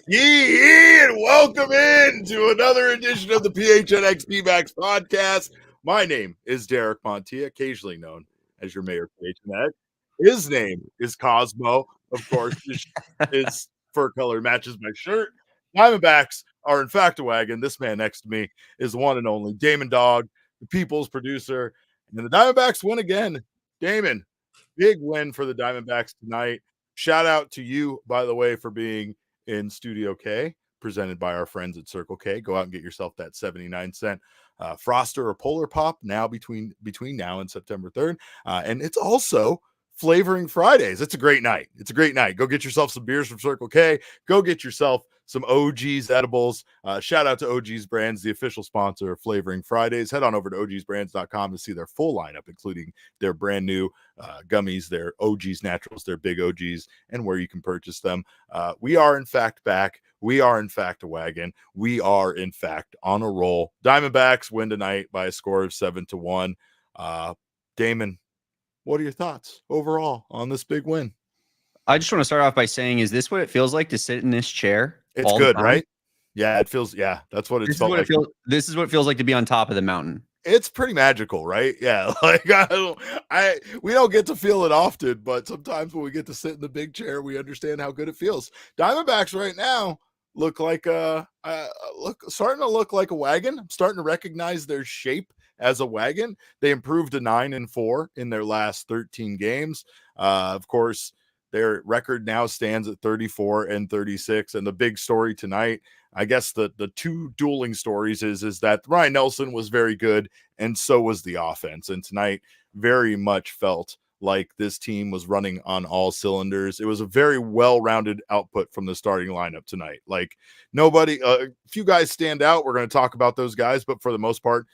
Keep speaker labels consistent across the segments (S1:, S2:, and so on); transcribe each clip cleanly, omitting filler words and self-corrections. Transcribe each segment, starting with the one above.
S1: Yee, and welcome in to another edition of the PHNX D-Backs podcast. My name is Derek Montilla, occasionally known as your mayor PHNX. His name is Cosmo. Of course, his fur color matches my shirt. Diamondbacks are in fact a wagon. This man next to me is the one and only Damon Dog, the people's producer. And the Diamondbacks win again. Damon, big win for the Diamondbacks tonight. Shout out to you, by the way, for being in Studio K, presented by our friends at Circle K. Go out and get yourself that 79-cent Froster or Polar Pop now between now and September 3rd. And it's also Flavoring Fridays. It's a great night. It's a great night. Go get yourself some beers from Circle K. Go get yourself some OG's edibles. Shout out to OG's Brands, the official sponsor of Flavoring Fridays. Head on over to ogsbrands.com to see their full lineup, including their brand new gummies, their OG's Naturals, their big OG's, and where you can purchase them. We are, in fact, back. We are, in fact, a wagon. We are, in fact, on a roll. Diamondbacks win tonight by a score of 7-1. Damon, what are your thoughts overall on this big win?
S2: I just want to start off by saying, is this what it feels like to sit in this chair?
S1: It's good, right? Yeah, it feels, yeah, that's what it's felt like.
S2: This is what it feels like to be on top of the mountain.
S1: It's pretty magical, right? Yeah, like we don't get to feel it often, but sometimes when we get to sit in the big chair, we understand how good it feels. Diamondbacks right now look like starting to look like a wagon. I'm starting to recognize their shape as a wagon. They improved to 9-4 in their last 13 games. Of course, their record now stands at 34-36. And the big story tonight, I guess the two dueling stories is that Ryne Nelson was very good, and so was the offense. And tonight very much felt like this team was running on all cylinders. It was a very well-rounded output from the starting lineup tonight. Like nobody, a few guys stand out. We're going to talk about those guys, but for the most part,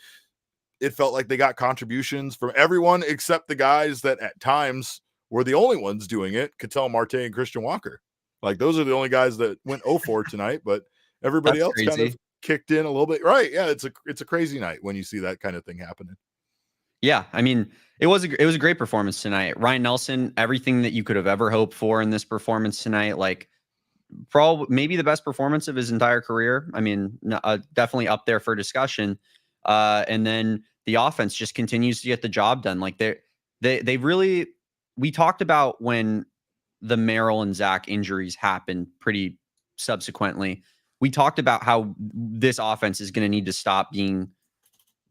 S1: it felt like they got contributions from everyone except the guys that at times were the only ones doing it, Ketel Marte and Christian Walker. Like those are the only guys that went 0-4 tonight, but everybody else kind of kicked in a little bit. Right. Yeah, it's a crazy night when you see that kind of thing happening.
S2: Yeah, I mean, it was a great performance tonight. Ryne Nelson, everything that you could have ever hoped for in this performance tonight, like probably maybe the best performance of his entire career. I mean, definitely up there for discussion. And then the offense just continues to get the job done. Like they really, we talked about when the Merrill and Zach injuries happened pretty subsequently. We talked about how this offense is going to need to stop being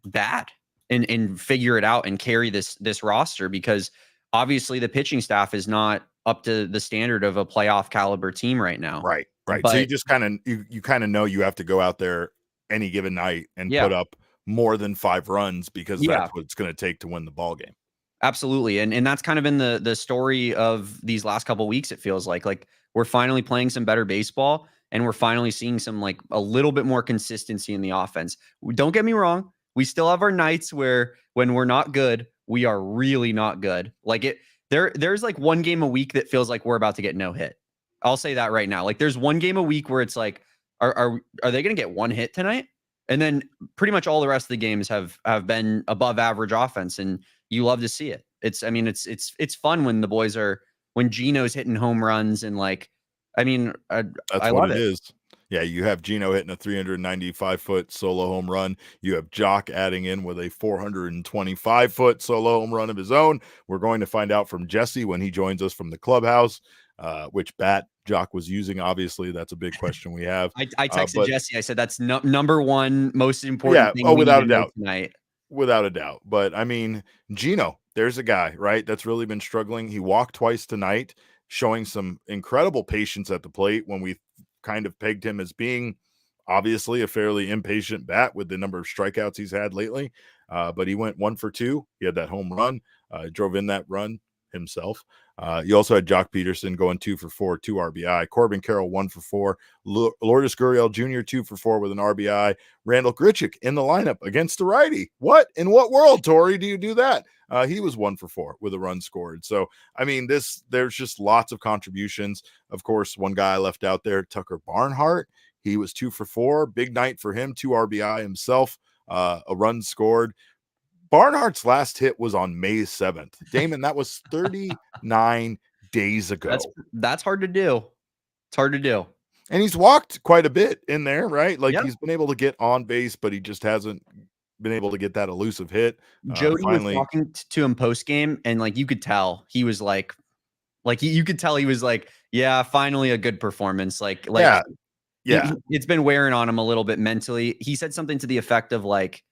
S2: bad and figure it out and carry this roster, because obviously the pitching staff is not up to the standard of a playoff caliber team right now.
S1: Right. But, so you just kind of you kind of know you have to go out there any given night and put up more than 5 runs, because that's what it's going to take to win the ball game.
S2: Absolutely. And that's kind of been the story of these last couple of weeks. It feels like we're finally playing some better baseball, and we're finally seeing some like a little bit more consistency in the offense. Don't get me wrong. We still have our nights where when we're not good, we are really not good. Like there's like one game a week that feels like we're about to get no hit. I'll say that right now. Like there's one game a week where it's like, are they going to get one hit tonight? And then pretty much all the rest of the games have been above average offense, and you love to see it. It's fun when the boys when Geno's hitting home runs, and like, I mean, that's
S1: I what love it is. Yeah, you have Geno hitting a 395-foot solo home run. You have Joc adding in with a 425-foot solo home run of his own. We're going to find out from Jesse when he joins us from the clubhouse, which bat Joc was using. Obviously, that's a big question we have.
S2: I texted Jesse. I said that's number one most important thing.
S1: Without a doubt tonight. Without a doubt. But I mean, Geno, there's a guy, right, that's really been struggling. He walked twice tonight, showing some incredible patience at the plate when we kind of pegged him as being obviously a fairly impatient bat with the number of strikeouts he's had lately. But he went 1 for 2. He had that home run, drove in that run himself. You also had Joc Pederson going 2 for 4, 2 RBI. Corbin Carroll 1 for 4. Lourdes Gurriel Jr. 2 for 4 with an RBI. Randall Grichuk in the lineup against the righty. What in what world, Torey, do you do that? He was 1 for 4 with a run scored. So I mean, there's just lots of contributions. Of course, one guy I left out there, Tucker Barnhart. He was 2 for 4. Big night for him. 2 RBI himself. A run scored. Barnhart's last hit was on May 7th. Damon, that was 39 days ago.
S2: That's hard to do. It's hard to do.
S1: And he's walked quite a bit in there, right? Like
S2: Yeah.
S1: he's been able to get on base, but he just hasn't been able to get that elusive hit.
S2: Jody was
S1: Finally,
S2: talking to him post game, and like you could tell he was like you could tell he was like, yeah, finally a good performance.
S1: yeah, yeah.
S2: It's been wearing on him a little bit mentally. He said something to the effect of like,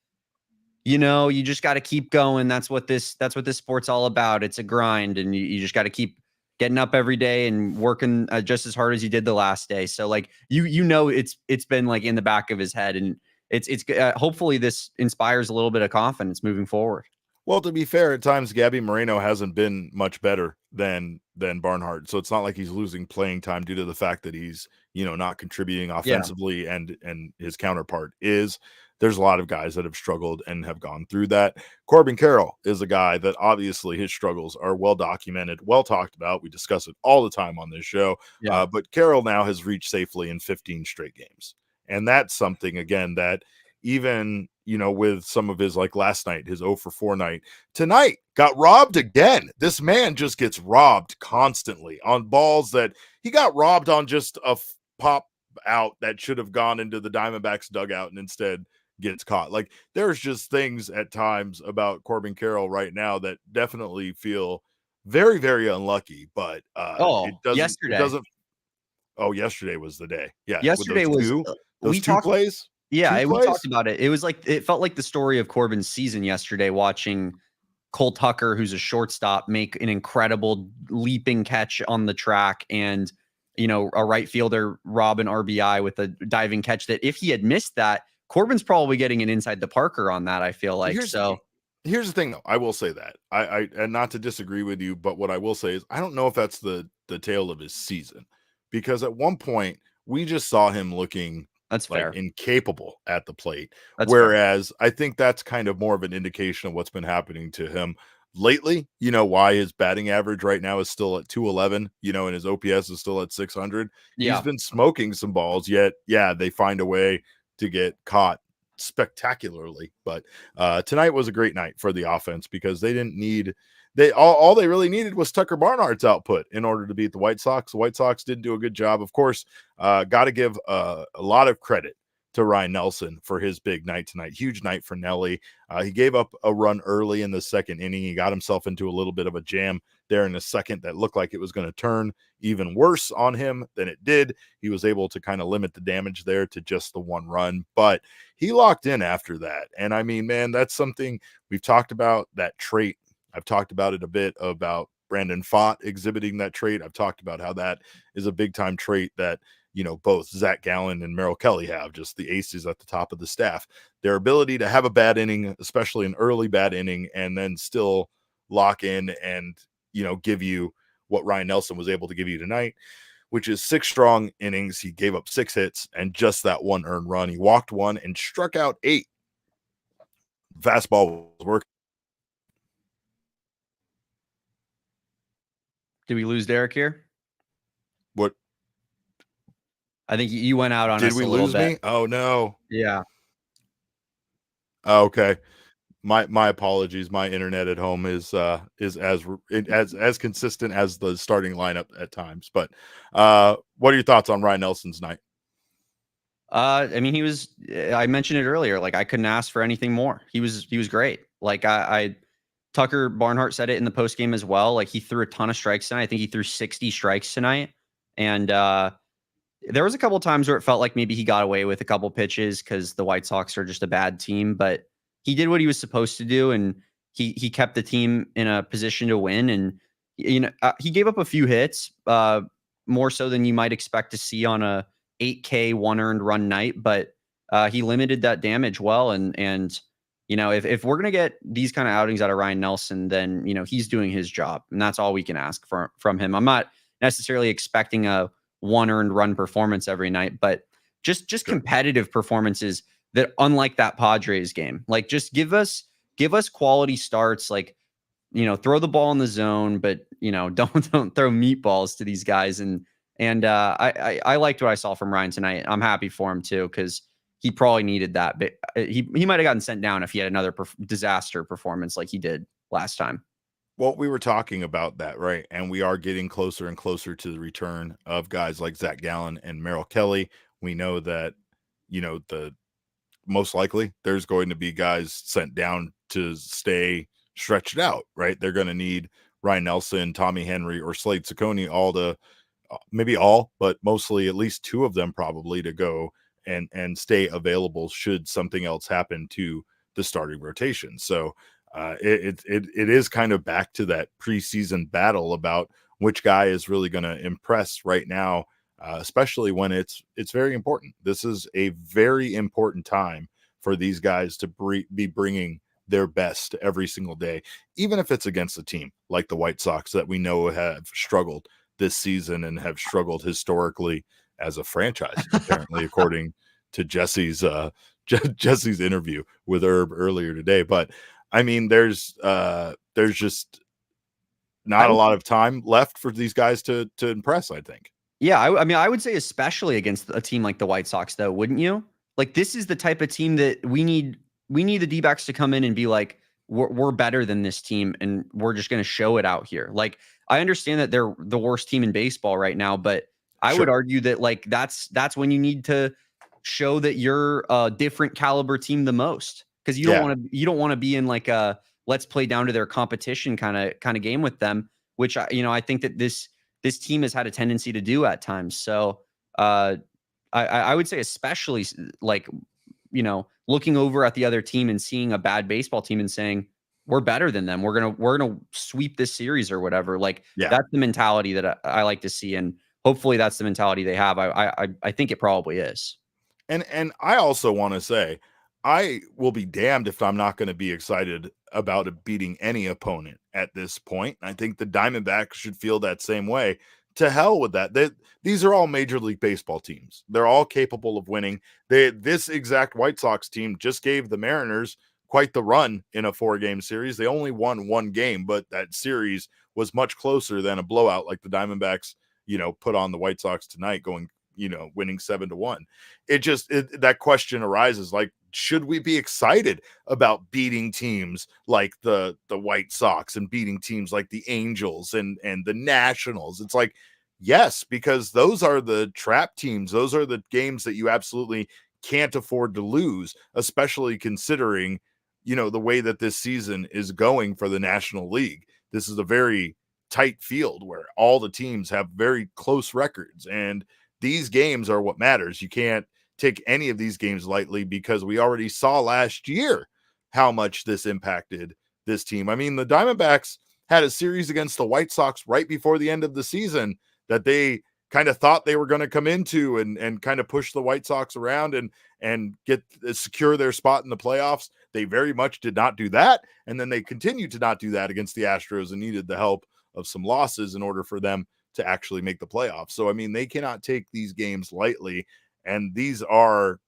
S2: you just got to keep going. That's what this sport's all about. It's a grind, and you just got to keep getting up every day and working just as hard as you did the last day. So like it's been like in the back of his head, and it's hopefully this inspires a little bit of confidence moving forward.
S1: Well, to be fair, at times Gabby Moreno hasn't been much better than Barnhart, so it's not like he's losing playing time due to the fact that he's not contributing offensively, and his counterpart is. There's a lot of guys that have struggled and have gone through that. Corbin Carroll is a guy that obviously his struggles are well documented, well talked about. We discuss it all the time on this show.
S2: Yeah.
S1: But Carroll now has reached safely in 15 straight games, and that's something again that even with some of his, like last night, his 0 for 4 night, tonight got robbed again. This man just gets robbed constantly on balls that he got robbed on, just a pop out that should have gone into the Diamondbacks dugout and instead gets caught. Like there's just things at times about Corbin Carroll right now that definitely feel very, very unlucky, but
S2: yesterday.
S1: Oh, yesterday was the day. Yeah.
S2: Yesterday
S1: with
S2: was
S1: those two plays.
S2: Yeah, we
S1: plays?
S2: talked about it. It felt like the story of Corbin's season yesterday, watching Cole Tucker, who's a shortstop, make an incredible leaping catch on the track, and a right fielder rob an RBI with a diving catch that if he had missed that, Corbin's probably getting an inside the Parker on that, I feel like.
S1: Here's the thing though. I will say that I and not to disagree with you, but what I will say is I don't know if that's the tale of his season, because at one point we just saw him looking
S2: That's fair.
S1: incapable at the plate.
S2: That's
S1: Whereas I think that's kind of more of an indication of what's been happening to him lately. Why his batting average right now is still at 211, and his OPS is still at 600.
S2: Yeah.
S1: He's been smoking some balls, yet they find a way to get caught spectacularly. But tonight was a great night for the offense, because they didn't need all they really needed was Tucker Barnhart's output in order to beat the White Sox. The White Sox did do a good job. Of course, got to give a lot of credit to Ryne Nelson for his big night tonight. Huge night for Nelly. He gave up a run early in the second inning. He got himself into a little bit of a jam there in the second that looked like it was going to turn even worse on him than it did. He was able to kind of limit the damage there to just the one run, but he locked in after that. And I mean, man, that's something we've talked about, that trait. I've talked about it a bit about Brandon Pfaadt exhibiting that trait. I've talked about how that is a big time trait that, both Zach Gallen and Merrill Kelly have, just the aces at the top of the staff. Their ability to have a bad inning, especially an early bad inning, and then still lock in and, give you what Ryne Nelson was able to give you tonight, which is 6 strong innings. He gave up 6 hits and just that 1 earned run. He walked 1 and struck out 8. Fastball was working.
S2: Did we lose Derek here?
S1: What?
S2: I think you went out on us a little bit.
S1: Did we lose me? Oh no.
S2: Yeah.
S1: Oh, okay. My apologies. My internet at home is as consistent as the starting lineup at times. But what are your thoughts on Ryne Nelson's night?
S2: I mean, I mentioned it earlier. Like I couldn't ask for anything more. He was great. Like Tucker Barnhart said it in the post game as well. Like he threw a ton of strikes tonight. I think he threw 60 strikes tonight. And there was a couple of times where it felt like maybe he got away with a couple pitches because the White Sox are just a bad team, but he did what he was supposed to do. And he kept the team in a position to win. And, he gave up a few hits, more so than you might expect to see on a 8K 1 earned run night, but he limited that damage well. And if we're going to get these kind of outings out of Ryne Nelson, then, he's doing his job, and that's all we can ask from him. I'm not necessarily expecting a 1 earned run performance every night, but just
S1: Sure.
S2: competitive performances that, unlike that Padres game, like just give us quality starts, like, throw the ball in the zone, but don't throw meatballs to these guys. And I liked what I saw from Ryne tonight. I'm happy for him too, because he probably needed that. But he might have gotten sent down if he had another disaster performance like he did last time.
S1: Well, we were talking about that, right? And we are getting closer and closer to the return of guys like Zach Gallen and Merrill Kelly. We know that, the most likely there's going to be guys sent down to stay stretched out, right? They're going to need Ryne Nelson, Tommy Henry, or Slade Ciccone all to maybe all, but mostly at least two of them probably to go and stay available should something else happen to the starting rotation. So it is kind of back to that preseason battle about which guy is really going to impress right now, especially when it's very important. This is a very important time for these guys to be bringing their best every single day, even if it's against a team like the White Sox that we know have struggled this season and have struggled historically as a franchise, apparently, according to Jesse's Jesse's interview with Herb earlier today. But I mean, there's just not a lot of time left for these guys to impress, I think.
S2: Yeah, I mean, I would say especially against a team like the White Sox, though, wouldn't you? Like, this is the type of team that we need. We need the D-backs to come in and be like, we're better than this team, and we're just going to show it out here. Like, I understand that they're the worst team in baseball right now, but I would argue that like that's when you need to show that you're a different caliber team the most, because you don't want to be in like a let's play down to their competition kind of game with them, which I think that this team has had a tendency to do at times. So I would say especially like, looking over at the other team and seeing a bad baseball team and saying, we're better than them. We're going to sweep this series or whatever. Like that's the mentality that I like to see. And hopefully that's the mentality they have. I think it probably is.
S1: And I also want to say, I will be damned if I'm not going to be excited about beating any opponent at this point. I think the Diamondbacks should feel that same way. To hell with that. These are all Major League Baseball teams. They're all capable of winning. This exact White Sox team just gave the Mariners quite the run in a 4-game series. They only won one game, but that series was much closer than a blowout like the Diamondbacks, put on the White Sox tonight, going, winning 7-1. That question arises, like, should we be excited about beating teams like the White Sox and beating teams like the Angels and the Nationals? It's like, yes, because those are the trap teams. Those are the games that you absolutely can't afford to lose, especially considering, the way that this season is going for the National League. This is a very tight field where all the teams have very close records, and these games are what matters. You can't take any of these games lightly because we already saw last year how much this impacted this team. I mean, the Diamondbacks had a series against the White Sox right before the end of the season that they kind of thought they were going to come into and kind of push the White Sox around and get secure their spot in the playoffs. They very much did not do that. And then they continued to not do that against the Astros and needed the help of some losses in order for them to actually make the playoffs. So, I mean, they cannot take these games lightly. And these are,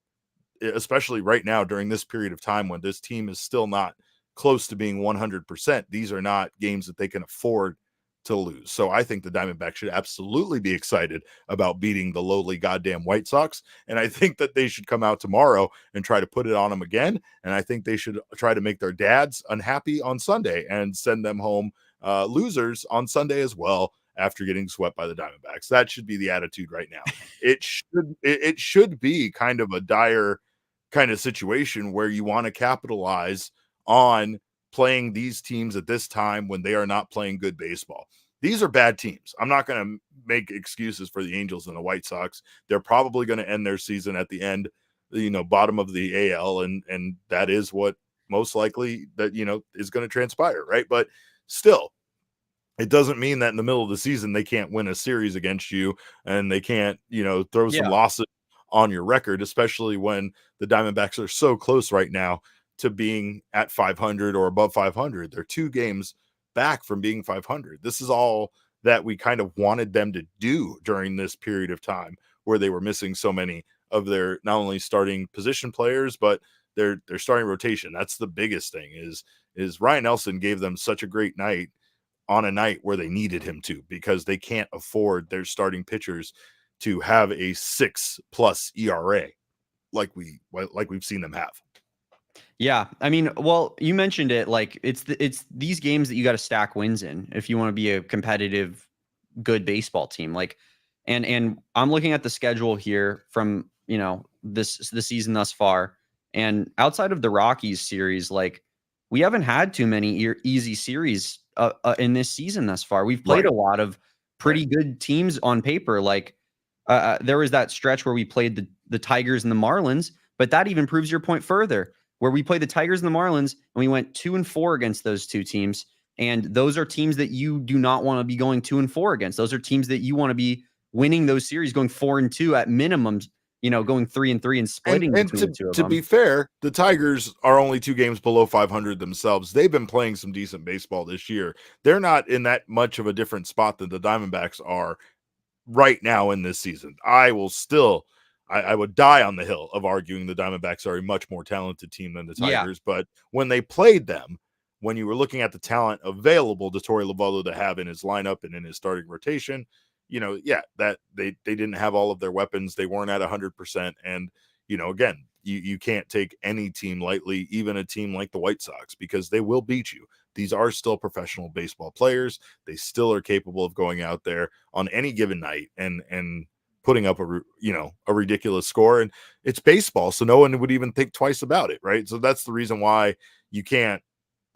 S1: especially right now during this period of time when this team is still not close to being 100%, these are not games that they can afford to lose. So I think the Diamondbacks should absolutely be excited about beating the lowly goddamn White Sox. And I think that they should come out tomorrow and try to put it on them again. And I think they should try to make their dads unhappy on Sunday and send them home losers on Sunday as well, after getting swept by the Diamondbacks. That should be the attitude right now. It should be kind of a dire kind of situation where you want to capitalize on playing these teams at this time when they are not playing good baseball. These are bad teams. I'm not going to make excuses for the Angels and the White Sox. They're probably going to end their season at the end, bottom of the AL, and that is what most likely that is going to transpire, right? But still, it doesn't mean that in the middle of the season they can't win a series against you and they can't, throw some losses on your record, especially when the Diamondbacks are so close right now to being at 500 or above 500. They're 2 games back from being 500. This is all that we kind of wanted them to do during this period of time where they were missing so many of their not only starting position players, but their starting rotation. That's the biggest thing is Ryne Nelson gave them such a great night on a night where they needed him to, because they can't afford their starting pitchers to have a 6+ ERA like we've seen them have.
S2: Yeah, I mean, well, you mentioned it. Like it's these games that you got to stack wins in if you want to be a competitive, good baseball team. Like, and I'm looking at the schedule here from the season thus far, and outside of the Rockies series, like we haven't had too many easy series in this season thus far. We've played a lot of pretty good teams on paper. Like there was that stretch where we played the Tigers and the Marlins, but that even proves your point further where we played the Tigers and the Marlins, and we went 2-4 against those two teams. And those are teams that you do not want to be going 2-4 against. Those are teams that you want to be winning those series, going 4-2 at minimums, going 3-3 and splitting between the two of them.
S1: To be fair, the Tigers are only 2 games below 500 themselves. They've been playing some decent baseball this year. They're not in that much of a different spot than the Diamondbacks are right now in this season. I would die on the hill of arguing the Diamondbacks are a much more talented team than the Tigers. But when they played them, when you were looking at the talent available to Torey Lovullo to have in his lineup and in his starting rotation, that they didn't have all of their weapons. They weren't at 100%. And, again, you can't take any team lightly, even a team like the White Sox, because they will beat you. These are still professional baseball players. They still are capable of going out there on any given night and putting up a ridiculous score. And it's baseball, so no one would even think twice about it, right? So that's the reason why you can't,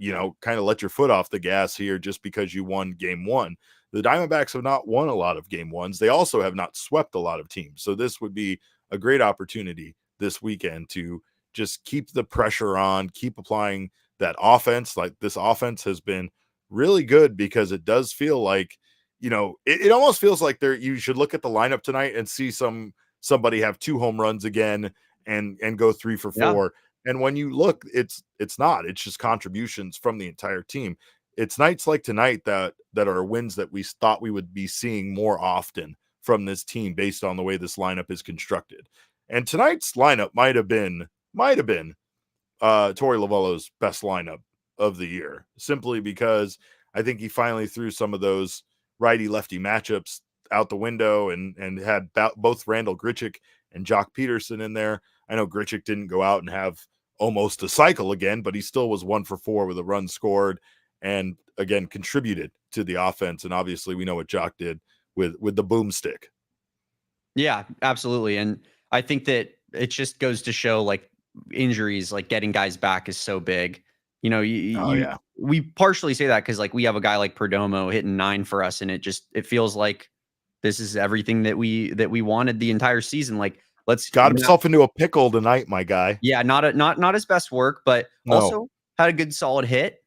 S1: kind of let your foot off the gas here just because you won game one. The Diamondbacks have not won a lot of game ones. They also have not swept a lot of teams. So this would be a great opportunity this weekend to just keep the pressure on, keep applying that offense. Like this offense has been really good because it does feel like, it almost feels like you should look at the lineup tonight and see somebody have 2 home runs again and go 3 for 4. Yeah. And when you look, it's just contributions from the entire team. It's nights like tonight that are wins that we thought we would be seeing more often from this team based on the way this lineup is constructed. And tonight's lineup might have been Torey Lovullo's best lineup of the year, simply because I think he finally threw some of those righty-lefty matchups out the window and had both Randall Grichuk and Joc Pederson in there. I know Grichuk didn't go out and have almost a cycle again, but he still was 1 for 4 with a run scored and, again, contributed to the offense. And obviously we know what Joc did with the boomstick.
S2: Yeah, absolutely. And I think that it just goes to show, like, injuries, like getting guys back is so big. We partially say that because, like, we have a guy like Perdomo hitting 9 for us, and it feels like this is everything that we wanted the entire season. Like,
S1: got himself into a pickle tonight, my guy.
S2: Yeah, not his best work, but also had a good solid hit.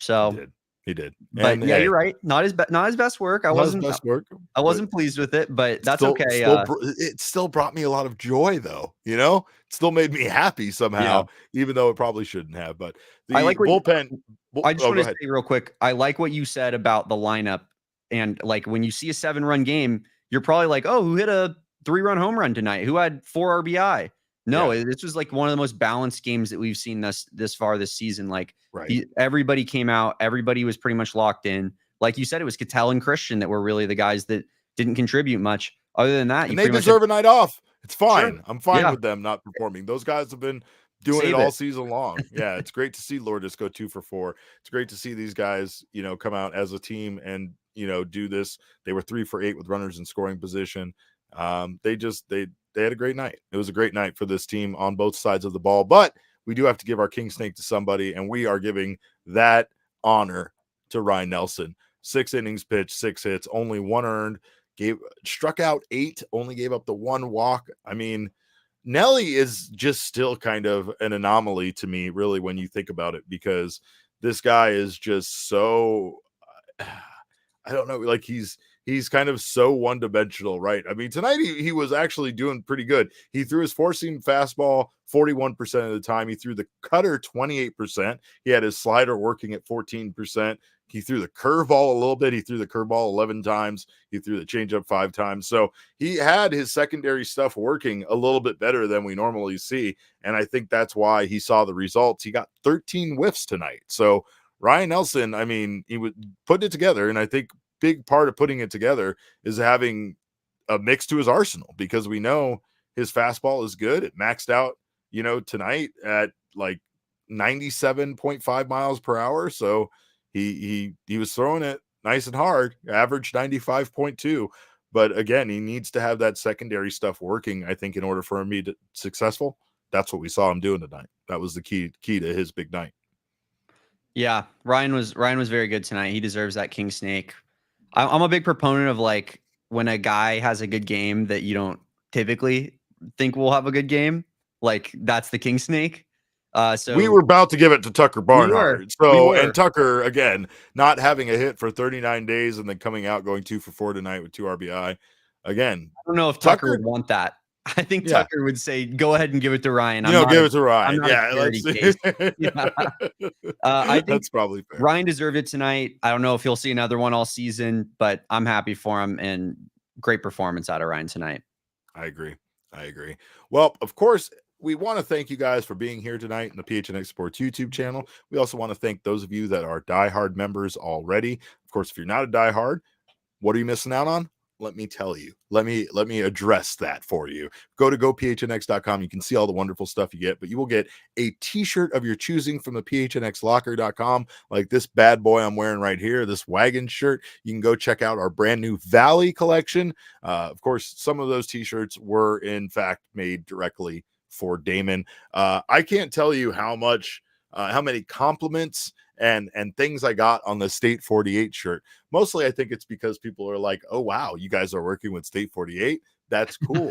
S2: So
S1: he did.
S2: But and, you're right. Not his best work. I wasn't pleased with it, but that's okay.
S1: It still brought me a lot of joy, though. It still made me happy somehow, even though it probably shouldn't have. But
S2: I like
S1: bullpen.
S2: I just want to say real quick. I like what you said about the lineup, and like when you see a 7-run game, you're probably like, oh, who hit a 3-run home run tonight? Who had 4 RBI? No, this was like one of the most balanced games that we've seen this far this season. Like everybody came out, everybody was pretty much locked in. Like you said, it was Cattell and Christian that were really the guys that didn't contribute much. Other than that,
S1: and they deserve a night off. It's fine. Sure. I'm fine with them not performing. Those guys have been doing it all season long. Yeah, it's great to see Lourdes go 2 for 4. It's great to see these guys, come out as a team and do this. They were 3 for 8 with runners in scoring position. They had a great night. It was a great night for this team on both sides of the ball, but we do have to give our king snake to somebody, and we are giving that honor to Ryne Nelson. 6 innings pitched, 6 hits, only 1 earned, struck out 8, only gave up the 1 walk. I mean, Nelly is just still kind of an anomaly to me, really, when you think about it, because this guy is just so, I don't know, like he's kind of so one-dimensional, right? I mean, tonight he was actually doing pretty good. He threw his four-seam fastball 41% of the time. He threw the cutter 28%. He had his slider working at 14%. He threw the curveball a little bit. He threw the curveball 11 times. He threw the changeup 5 times. So he had his secondary stuff working a little bit better than we normally see, and I think that's why he saw the results. He got 13 whiffs tonight. So Ryne Nelson, I mean, he would put it together, and I think big part of putting it together is having a mix to his arsenal, because we know his fastball is good. It maxed out, tonight at like 97.5 miles per hour. So he was throwing it nice and hard, average 95.2. But again, he needs to have that secondary stuff working, I think, in order for him to be successful. That's what we saw him doing tonight. That was the key to his big night.
S2: Yeah, Ryne was very good tonight. He deserves that king snake. I'm a big proponent of like when a guy has a good game that you don't typically think will have a good game, like that's the king snake. So
S1: we were about to give it to Tucker Barnhart.
S2: We
S1: So,
S2: were.
S1: and Tucker, again, not having a hit for 39 days and then coming out going 2 for 4 tonight with 2 RBI. Again,
S2: I don't know if Tucker would want that. I think Tucker would say, "Go ahead and give it to Ryne."
S1: Give it to Ryne.
S2: I'm not a charity case. I think
S1: that's probably fair.
S2: Ryne deserved it tonight. I don't know if he'll see another one all season, but I'm happy for him and great performance out of Ryne tonight.
S1: I agree. Well, of course, we want to thank you guys for being here tonight in the PHNX Sports YouTube channel. We also want to thank those of you that are diehard members already. Of course, if you're not a diehard, what are you missing out on? Let me tell you. Let me address that for you. Go to gophnx.com. You can see all the wonderful stuff you get, but you will get a t-shirt of your choosing from the phnxlocker.com, like this bad boy I'm wearing right here, this WAGON shirt. You can go check out our brand new Valley collection. Of course, some of those t-shirts were in fact made directly for Damon. I can't tell you how many compliments and things I got on the State 48 shirt. Mostly I think it's because people are like, oh wow, you guys are working with State 48. That's cool.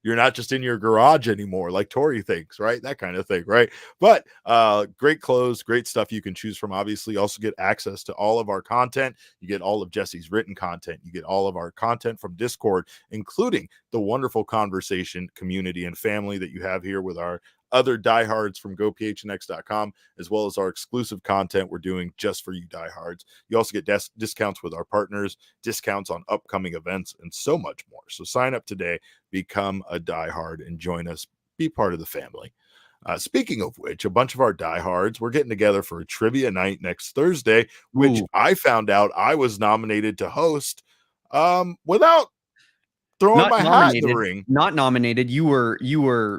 S1: You're not just in your garage anymore like Torey thinks, right? That kind of thing, right? But great clothes, great stuff you can choose from. Obviously, you also get access to all of our content. You get all of Jesse's written content. You get all of our content from Discord, including the wonderful conversation community and family that you have here with our other diehards from gophnx.com, as well as our exclusive content we're doing just for you diehards. You also get discounts with our partners, discounts on upcoming events, and so much more. So sign up today, become a diehard, and join us. Be part of the family. Speaking of which, a bunch of our diehards, we're getting together for a trivia night next Thursday, which I found out I was nominated to host without throwing my hat in the ring.
S2: Not nominated. You were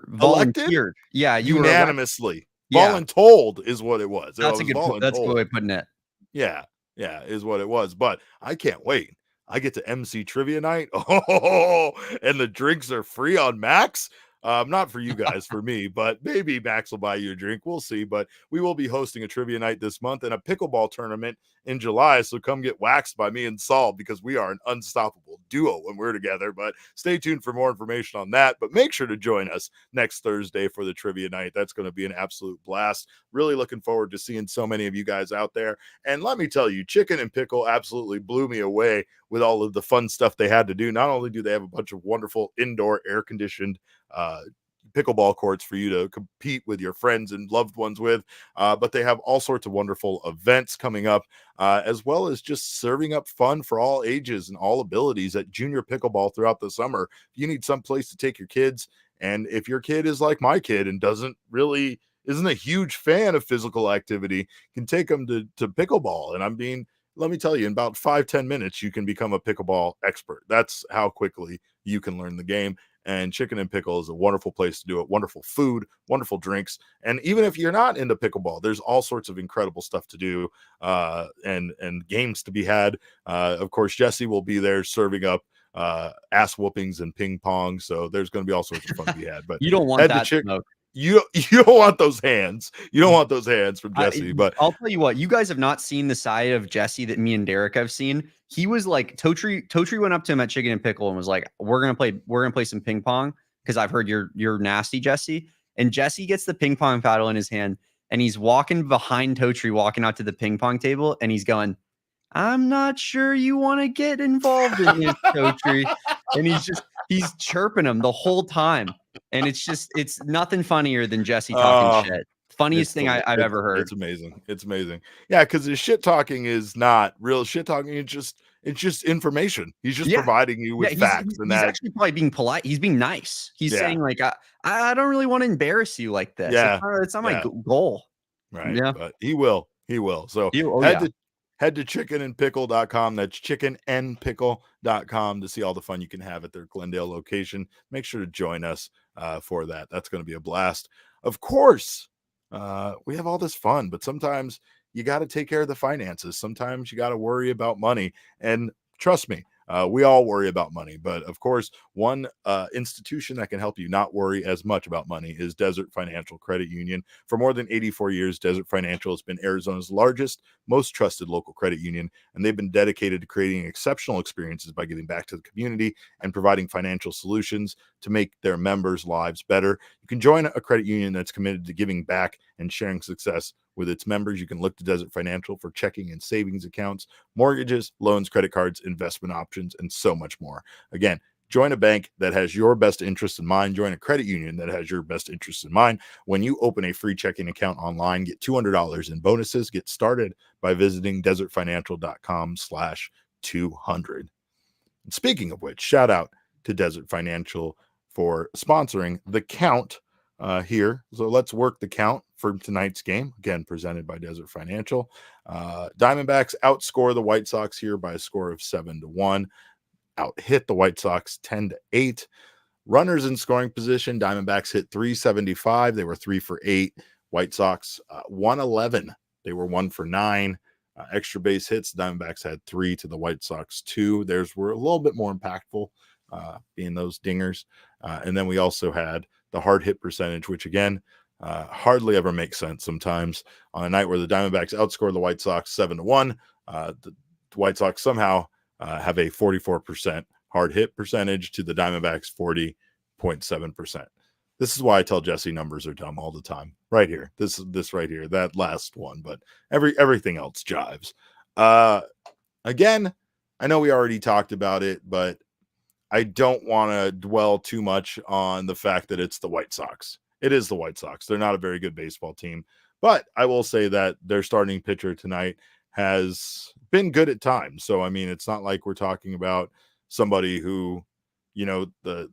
S2: volunteered.
S1: Elected?
S2: Yeah, you
S1: unanimously.
S2: were
S1: voluntold is what it was.
S2: That's a good way of putting it.
S1: Yeah, is what it was. But I can't wait. I get to MC trivia night. Oh, and the drinks are free on Max. Not for you guys, for me, but maybe Max will buy you a drink. We'll see. But we will be hosting a trivia night this month and a pickleball tournament in July. So come get waxed by me and Saul, because we are an unstoppable duo when we're together. But stay tuned for more information on that. But make sure to join us next Thursday for the trivia night. That's going to be an absolute blast. Really looking forward to seeing so many of you guys out there. And let me tell you, Chicken and Pickle absolutely blew me away with all of the fun stuff they had to do. Not only do they have a bunch of wonderful indoor air-conditioned pickleball courts for you to compete with your friends and loved ones with, but they have all sorts of wonderful events coming up, as well as just serving up fun for all ages and all abilities at junior pickleball throughout the summer. If you need some place to take your kids, and if your kid is like my kid and isn't a huge fan of physical activity, you can take them to pickleball. And let me tell you, in about 5-10 minutes, you can become a pickleball expert. That's how quickly you can learn the game. And Chicken and Pickle is a wonderful place to do it. Wonderful food, wonderful drinks. And even if you're not into pickleball, there's all sorts of incredible stuff to do, and games to be had. Of course, Jesse will be there serving up ass whoopings and ping pong. So there's going to be all sorts of fun to be had. But
S2: you don't want that smoke.
S1: You don't want those hands. You don't want those hands from Jesse. But
S2: I'll tell you what, you guys have not seen the side of Jesse that me and Derek have seen. He was like, Totri went up to him at Chicken and Pickle and was like, we're gonna play some ping pong, because I've heard you're nasty, Jesse. And Jesse gets the ping pong paddle in his hand and he's walking behind Totri, walking out to the ping pong table, and he's going, I'm not sure you want to get involved in this, Totri. And he's chirping him the whole time. And it's nothing funnier than Jesse talking shit. Funniest thing I've ever heard.
S1: It's amazing. It's amazing. Yeah, because his shit talking is not real shit talking. It's just information. He's just providing you with facts.
S2: He's actually probably being polite. He's being nice. He's saying like, I don't really want to embarrass you like this.
S1: Yeah,
S2: it's not my goal.
S1: Right. Yeah, but he will. So head to chickenandpickle.com. That's chickenandpickle.com to see all the fun you can have at their Glendale location. Make sure to join us for that. That's going to be a blast. Of course, we have all this fun, but sometimes you got to take care of the finances. Sometimes you got to worry about money. And trust me, we all worry about money. But of course, one institution that can help you not worry as much about money is Desert Financial Credit Union. For more than 84 years, Desert Financial has been Arizona's largest, most trusted local credit union, and they've been dedicated to creating exceptional experiences by giving back to the community and providing financial solutions to make their members' lives better. You can join a credit union that's committed to giving back and sharing success with its members. You can look to Desert Financial for checking and savings accounts, mortgages, loans, credit cards, investment options, and so much more. Again, join a bank that has your best interest in mind. Join a credit union that has your best interest in mind. When you open a free checking account online, get $200 in bonuses. Get started by visiting desertfinancial.com/200. And speaking of which, shout out to Desert Financial for sponsoring the count here. So let's work the count for tonight's game, again presented by Desert Financial. Diamondbacks outscore the White Sox here by a score of 7-1. Out hit the White Sox 10-8. Runners in scoring position, Diamondbacks hit 375. They were 3 for 8. White Sox 111. They were 1 for 9. Extra base hits, Diamondbacks had 3 to the White Sox 2. Theirs were a little bit more impactful, being those dingers. And then we also had the hard hit percentage, which again, hardly ever makes sense sometimes. On a night where the Diamondbacks outscored the White Sox 7-1, the White Sox somehow have a 44% hard hit percentage to the Diamondbacks 40.7%. This is why I tell Jesse numbers are dumb all the time. Right here. This right here, that last one, but everything else jives. Again, I know we already talked about it, but I don't want to dwell too much on the fact that it's the White Sox. It is the White Sox. They're not a very good baseball team, but I will say that their starting pitcher tonight has been good at times. So, I mean, it's not like we're talking about somebody who, the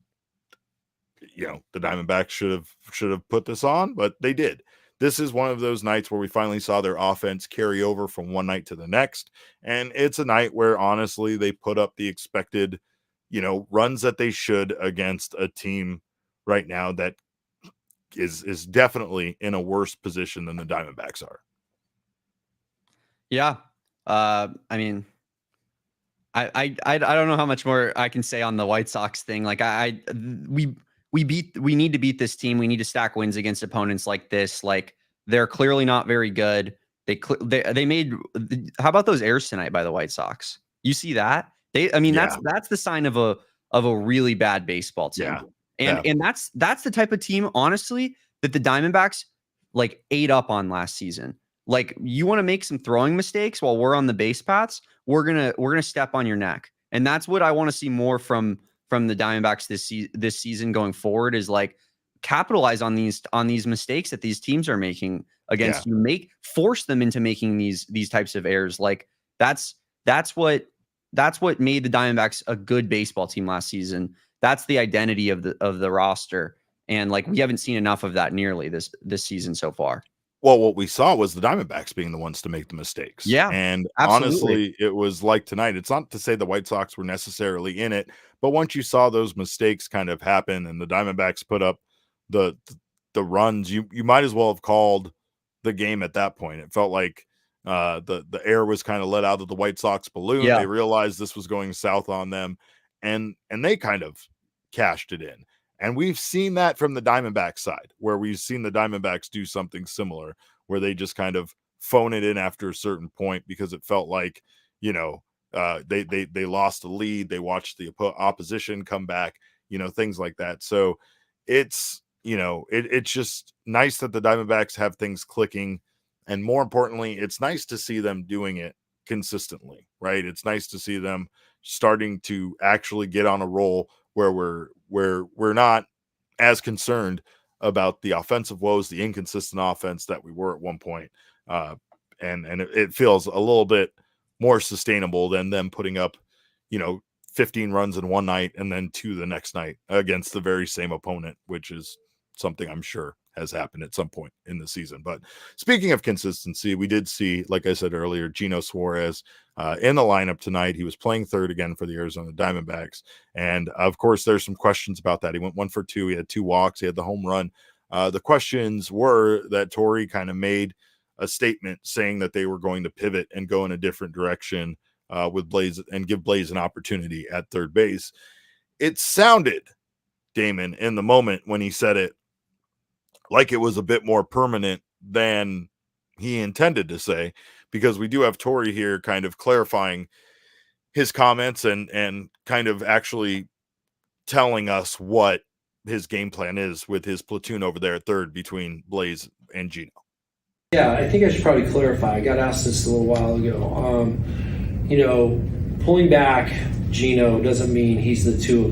S1: Diamondbacks should have put this on, but they did. This is one of those nights where we finally saw their offense carry over from one night to the next. And it's a night where honestly, they put up the expected, runs that they should against a team right now that is definitely in a worse position than the Diamondbacks are.
S2: Yeah. I mean, I don't know how much more I can say on the White Sox thing. Like we need to beat this team. We need to stack wins against opponents like this. Like they're clearly not very good. They made, how about those errors tonight by the White Sox? You see that? That's the sign of a really bad baseball team.
S1: Yeah.
S2: And that's the type of team, honestly, that the Diamondbacks like ate up on last season. Like you want to make some throwing mistakes while we're on the base paths, we're gonna step on your neck. And that's what I want to see more from the Diamondbacks this season going forward, is like capitalize on these mistakes that these teams are making against you, force them into making these types of errors. Like that's what made the Diamondbacks a good baseball team last season. That's the identity of the roster. And like we haven't seen enough of that nearly this season so far.
S1: Well, what we saw was the Diamondbacks being the ones to make the mistakes.
S2: Yeah,
S1: and
S2: absolutely.
S1: honestly, it was like tonight. It's not to say the White Sox were necessarily in it, but once you saw those mistakes kind of happen and the Diamondbacks put up the runs, you might as well have called the game at that point. It felt like the air was kind of let out of the White Sox balloon.
S2: Yeah.
S1: They realized this was going south on them, and they kind of cashed it in. And we've seen that from the Diamondback side, where we've seen the Diamondbacks do something similar, where they just kind of phone it in after a certain point because it felt like, they lost the lead. They watched the opposition come back, things like that. So it's, it's just nice that the Diamondbacks have things clicking. And more importantly, it's nice to see them doing it consistently, right? It's nice to see them starting to actually get on a roll where we're not as concerned about the offensive woes, the inconsistent offense that we were at one point. And it feels a little bit more sustainable than them putting up, 15 runs in one night and then 2 the next night against the very same opponent, which is something I'm sure has happened at some point in the season. But speaking of consistency, we did see, like I said earlier, Geno Suarez in the lineup tonight. He was playing third again for the Arizona Diamondbacks. And of course, there's some questions about that. He went 1 for 2. He had 2 walks. He had the home run. The questions were that Torey kind of made a statement saying that they were going to pivot and go in a different direction with Blaze and give Blaze an opportunity at third base. It sounded, Damon, in the moment when he said it, like it was a bit more permanent than he intended to say, because we do have Torey here kind of clarifying his comments and kind of actually telling us what his game plan is with his platoon over there at third between Blaze and Geno.
S3: Yeah, I think I should probably clarify. I got asked this a little while ago. Pulling back Geno doesn't mean he's the two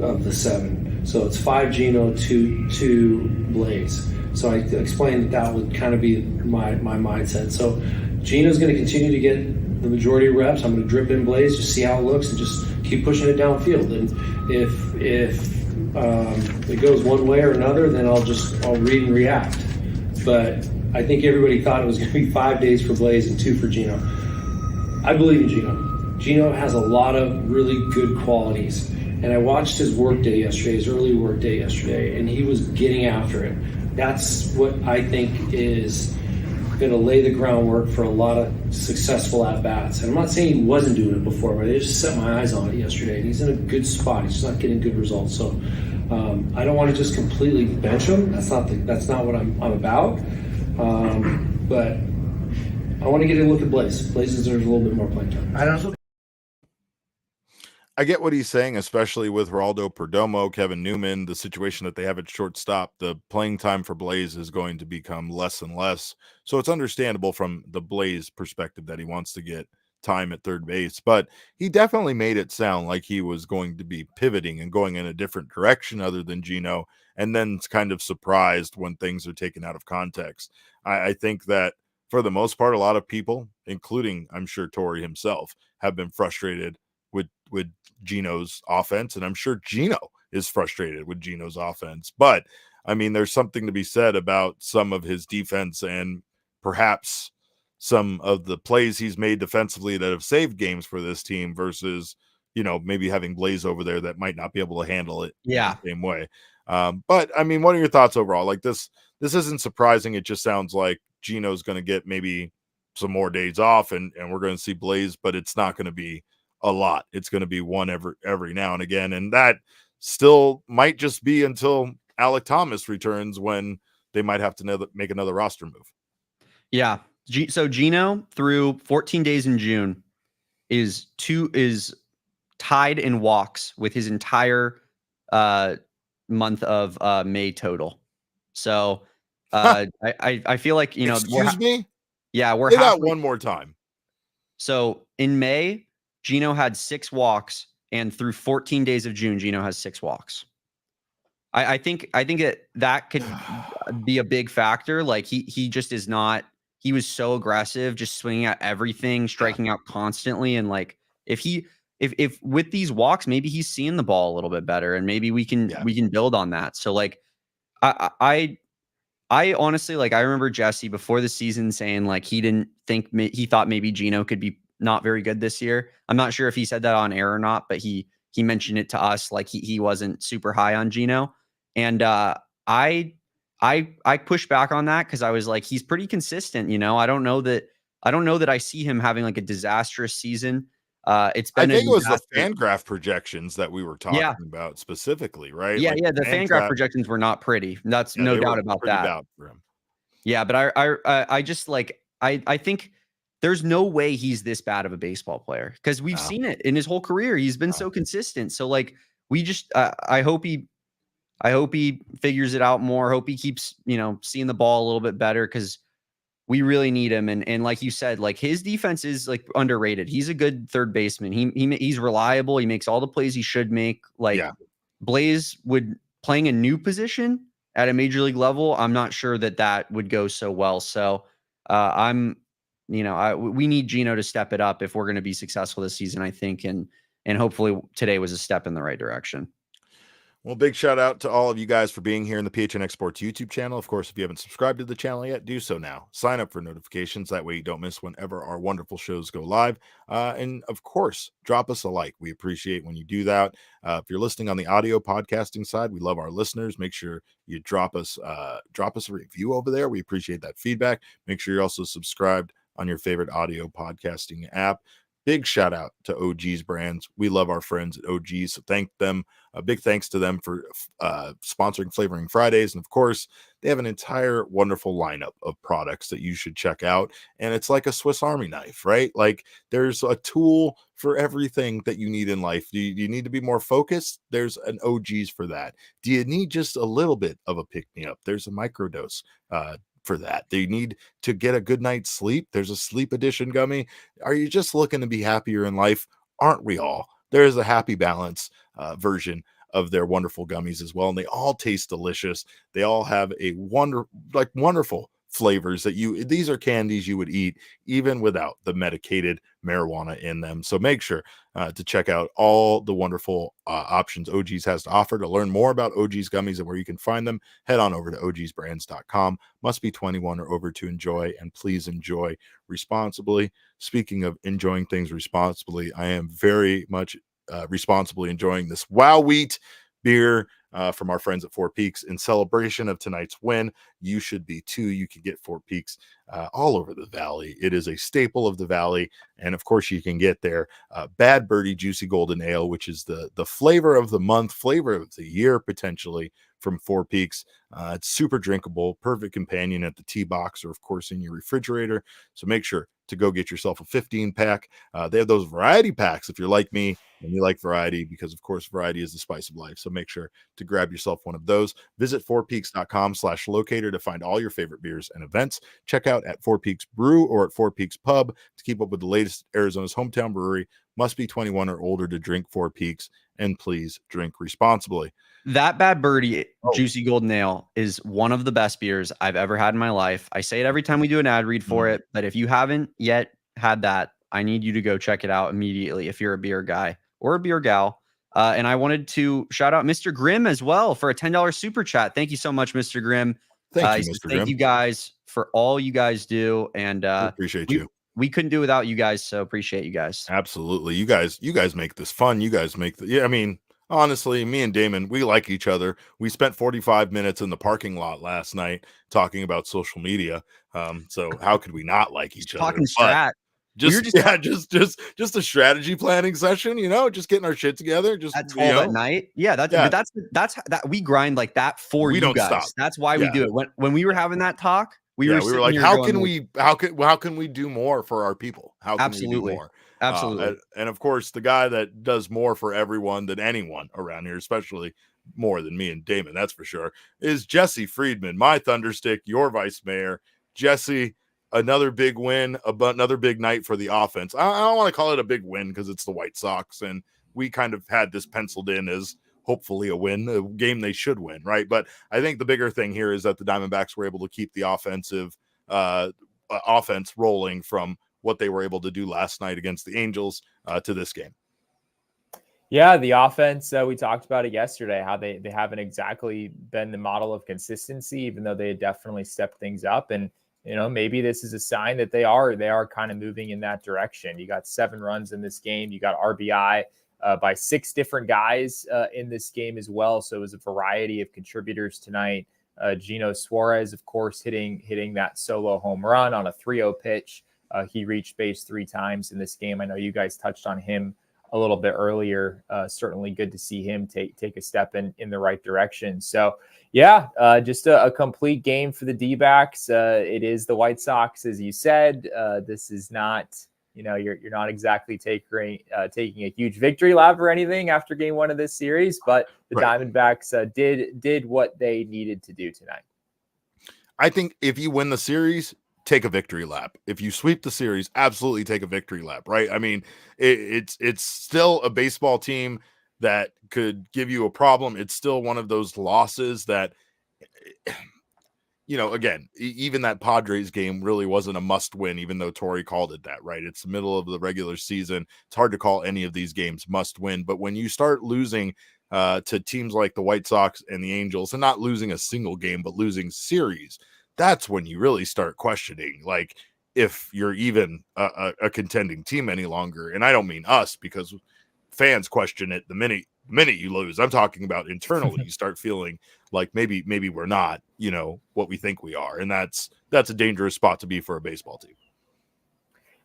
S3: of the seven. So it's 5 Geno, 2 Blaze. So I explained that would kind of be my mindset. So Geno's going to continue to get the majority of reps. I'm going to drip in Blaze, just see how it looks, and just keep pushing it downfield. And if it goes one way or another, then I'll read and react. But I think everybody thought it was going to be 5 days for Blaze and 2 for Geno. I believe in Geno. Geno has a lot of really good qualities. And I watched his workday yesterday, his early workday yesterday, and he was getting after it. That's what I think is going to lay the groundwork for a lot of successful at-bats. And I'm not saying he wasn't doing it before, but I just set my eyes on it yesterday. And he's in a good spot. He's just not getting good results. So I don't want to just completely bench him. That's not what I'm about. But I want to get a look at Blaze. Blaze deserves a little bit more playing time.
S1: I get what he's saying, especially with Geraldo Perdomo, Kevin Newman, the situation that they have at shortstop. The playing time for Blaze is going to become less and less. So it's understandable from the Blaze perspective that he wants to get time at third base. But he definitely made it sound like he was going to be pivoting and going in a different direction other than Geno, and then kind of surprised when things are taken out of context. I think that for the most part, a lot of people, including I'm sure Torey himself, have been frustrated with Geno's offense, and I'm sure Geno is frustrated with Geno's offense. But I mean, there's something to be said about some of his defense and perhaps some of the plays he's made defensively that have saved games for this team versus, maybe having Blaze over there that might not be able to handle it in the same way. But I mean, what are your thoughts overall? Like this isn't surprising. It just sounds like Geno's going to get maybe some more days off and we're going to see Blaze, but it's not going to be a lot. It's going to be one every now and again. And that still might just be until Alec Thomas returns, when they might have to make another roster move.
S2: Yeah. So Geno through 14 days in June is tied in walks with his entire month of May total. So I feel like,
S1: excuse me?
S2: Yeah, we're
S1: say that one more time.
S2: So in May, Geno had 6 walks, and through 14 days of June, Geno has 6 walks. I think that could be a big factor. Like he just is not. He was so aggressive, just swinging at everything, striking out constantly, and like if with these walks, maybe he's seeing the ball a little bit better, and maybe we can build on that. So like I honestly, like, I remember Jesse before the season saying like he thought maybe Geno could be not very good this year. I'm not sure if he said that on air or not, but he mentioned it to us. Like he wasn't super high on Geno. And I pushed back on that because I was like, he's pretty consistent. I don't know that I see him having like a disastrous season. I think
S1: it was the Fangraph projections that we were talking about specifically, right?
S2: Yeah, like the Fangraph projections were not pretty. That's no doubt about that. Yeah, but I just like I think there's no way he's this bad of a baseball player, because we've seen it in his whole career. He's been so consistent. So like we just I hope he figures it out more. Hope he keeps, seeing the ball a little bit better, because we really need him. And like you said, like his defense is like underrated. He's a good third baseman. He's reliable. He makes all the plays he should make. Like Blaze playing a new position at a major league level, I'm not sure that would go so well. So we need Geno to step it up if we're going to be successful this season, I think. And hopefully today was a step in the right direction.
S1: Well, big shout out to all of you guys for being here in the PHNX Sports YouTube channel. Of course, if you haven't subscribed to the channel yet, do so now. Sign up for notifications. That way you don't miss whenever our wonderful shows go live. And of course, drop us a like. We appreciate when you do that. If you're listening on the audio podcasting side, we love our listeners. Make sure you drop us a review over there. We appreciate that feedback. Make sure you're also subscribed on your favorite audio podcasting app. Big shout out to OG's Brands. We love our friends at OG's, so thank them. A big thanks to them for sponsoring Flavoring Fridays. And of course, they have an entire wonderful lineup of products that you should check out. And it's like a Swiss Army knife, right? Like there's a tool for everything that you need in life. Do you need to be more focused? There's an OG's for that. Do you need just a little bit of a pick-me-up? There's a microdose for that. They need to get a good night's sleep. There's a sleep edition gummy. Are you just looking to be happier in life? Aren't we all? There is a happy balance version of their wonderful gummies as well, and they all taste delicious. They all have a wonderful flavors that these are candies you would eat even without the medicated marijuana in them. So make sure to check out all the wonderful options OG's has to offer. To learn more about OG's gummies and where you can find them, head on over to ogsbrands.com. Must be 21 or over to enjoy, and please enjoy responsibly. Speaking of enjoying things responsibly, I am very much responsibly enjoying this Wow Wheat beer from our friends at Four Peaks in celebration of tonight's win. You should be too. You can get Four Peaks all over the valley. It is a staple of the valley, and of course you can get their Bad Birdie Juicy Golden Ale, which is the flavor of the month, flavor of the year potentially from Four Peaks. It's super drinkable, perfect companion at the tea box or of course in your refrigerator. So make sure to go get yourself a 15-pack. They have those variety packs if you're like me and you like variety, because of course variety is the spice of life. So make sure to grab yourself one of those. Visit fourpeaks.com/locator to find all your favorite beers and events. Check out at Four Peaks Brew or at Four Peaks Pub to keep up with the latest. Arizona's hometown brewery. Must be 21 or older to drink Four Peaks, and please drink responsibly.
S2: That Bad Birdie Juicy Golden Ale is one of the best beers I've ever had in my life. I say it every time we do an ad read for it, but if you haven't yet had that, I need you to go check it out immediately if you're a beer guy or a beer gal. And I wanted to shout out Mr. Grimm as well for a $10 super chat. Thank you so much, Mr. Grimm.
S1: Thank you, Mr. Grimm.
S2: Thank you guys for all you guys do. And
S1: appreciate you.
S2: We couldn't do without you guys, so appreciate you guys.
S1: Absolutely. You guys make this fun. You guys make I mean, honestly, me and Damon, we like each other. We spent 45 minutes in the parking lot last night talking about social media. So how could we not like each other?
S2: Talking strat.
S1: Just a strategy planning session, just getting our shit together. Just
S2: at 12 at night. Yeah, that's that we grind like that for you guys. Stop. That's why we do it. When we were having that talk, we were like, how can we do more for our people? How can we do more? Absolutely.
S1: And of course, the guy that does more for everyone than anyone around here, especially more than me and Damon, that's for sure, is Jesse Friedman, my Thunderstick, your vice mayor. Jesse, another big win, another big night for the offense. I don't want to call it a big win because it's the White Sox, and we kind of had this penciled in as hopefully a win, a game they should win, right? But I think the bigger thing here is that the Diamondbacks were able to keep the offense rolling from what they were able to do last night against the Angels to this game.
S4: Yeah, the offense, we talked about it yesterday, how they haven't exactly been the model of consistency, even though they had definitely stepped things up. And, maybe this is a sign that they are kind of moving in that direction. You got 7 runs in this game. You got RBI by 6 different guys in this game as well. So it was a variety of contributors tonight. Geno Suarez, of course, hitting that solo home run on a 3-0 pitch. He reached base 3 times in this game. I know you guys touched on him a little bit earlier. Certainly good to see him take a step in the right direction. So, yeah, just a complete game for the D-backs. It is the White Sox, as you said. This is not, you're not exactly taking a huge victory lap or anything after game 1 of this series, but the Diamondbacks did what they needed to do tonight.
S1: I think if you win the series, take a victory lap. If you sweep the series, absolutely take a victory lap, right? I mean, it's still a baseball team that could give you a problem. It's still one of those losses that, again, even that Padres game really wasn't a must win, even though Torey called it that, right? It's the middle of the regular season. It's hard to call any of these games must win. But when you start losing to teams like the White Sox and the Angels, and not losing a single game, but losing series, that's when you really start questioning, like, if you're even a contending team any longer. And I don't mean us, because fans question it the minute you lose. I'm talking about internally. You start feeling like maybe we're not, what we think we are. And that's a dangerous spot to be for a baseball team.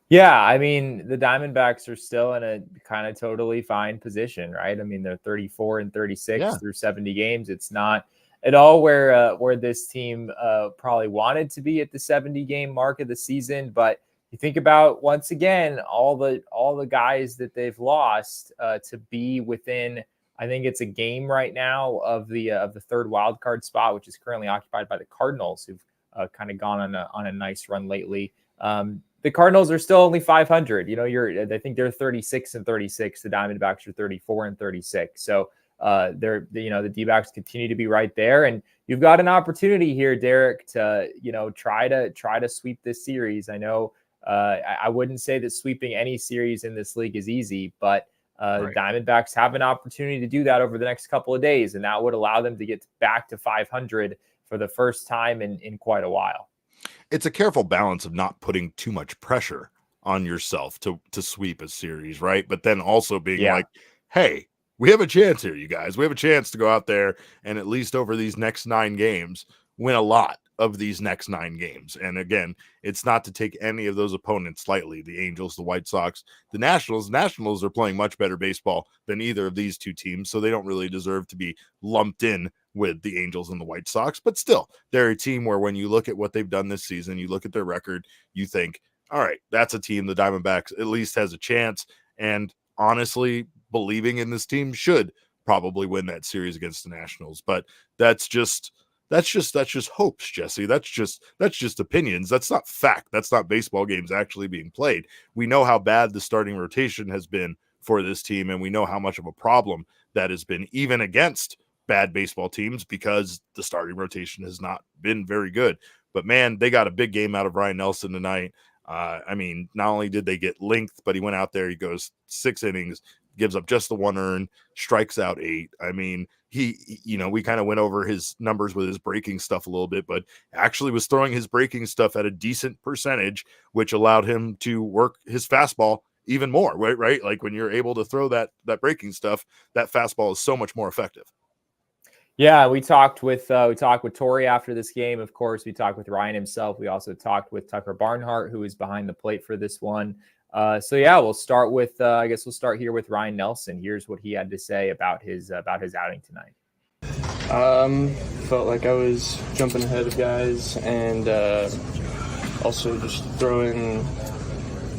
S4: Yeah, I mean, the Diamondbacks are still in a kind of totally fine position, right? I mean, they're 34-36 through 70 games. It's not at all where this team probably wanted to be at the 70 game mark of the season. But you think about, once again, all the guys that they've lost to be within, I think it's a game right now of the third wild card spot, which is currently occupied by the Cardinals, who've kind of gone on a nice run lately. The Cardinals are still only 500. I think they're 36-36. The Diamondbacks are 34-36. So the D-backs continue to be right there, and you've got an opportunity here, Derek, to try to sweep this series. I know I wouldn't say that sweeping any series in this league is easy, but the Diamondbacks have an opportunity to do that over the next couple of days, and that would allow them to get back to 500 for the first time in quite a while.
S1: It's a careful balance of not putting too much pressure on yourself to sweep a series, right? But then also being like, hey, we have a chance here, you guys. We have a chance to go out there and at least over these next 9 games, win a lot of these next 9 games. And again, it's not to take any of those opponents lightly. The Angels, the White Sox, the Nationals. Nationals are playing much better baseball than either of these two teams, so they don't really deserve to be lumped in with the Angels and the White Sox. But still, they're a team where when you look at what they've done this season, you look at their record, you think, all right, that's a team the Diamondbacks at least has a chance. And honestly, believing in this team should probably win that series against the Nationals. But that's just hopes, Jesse. That's just opinions. That's not fact. That's not baseball games actually being played. We know how bad the starting rotation has been for this team, and we know how much of a problem that has been, even against bad baseball teams, because the starting rotation has not been very good. But man, they got a big game out of Ryne Nelson tonight. I mean, not only did they get length, but he went out there, he goes 6 innings, gives up just the 1 earned, strikes out 8. I mean, we kind of went over his numbers with his breaking stuff a little bit, but actually was throwing his breaking stuff at a decent percentage, which allowed him to work his fastball even more, right? Like when you're able to throw that breaking stuff, that fastball is so much more effective.
S4: Yeah, we talked with Torey after this game. Of course, we talked with Ryan himself. We also talked with Tucker Barnhart, who is behind the plate for this one. We'll start with we'll start here with Ryne Nelson. Here's what he had to say about his outing tonight.
S5: Felt like I was jumping ahead of guys, and also just throwing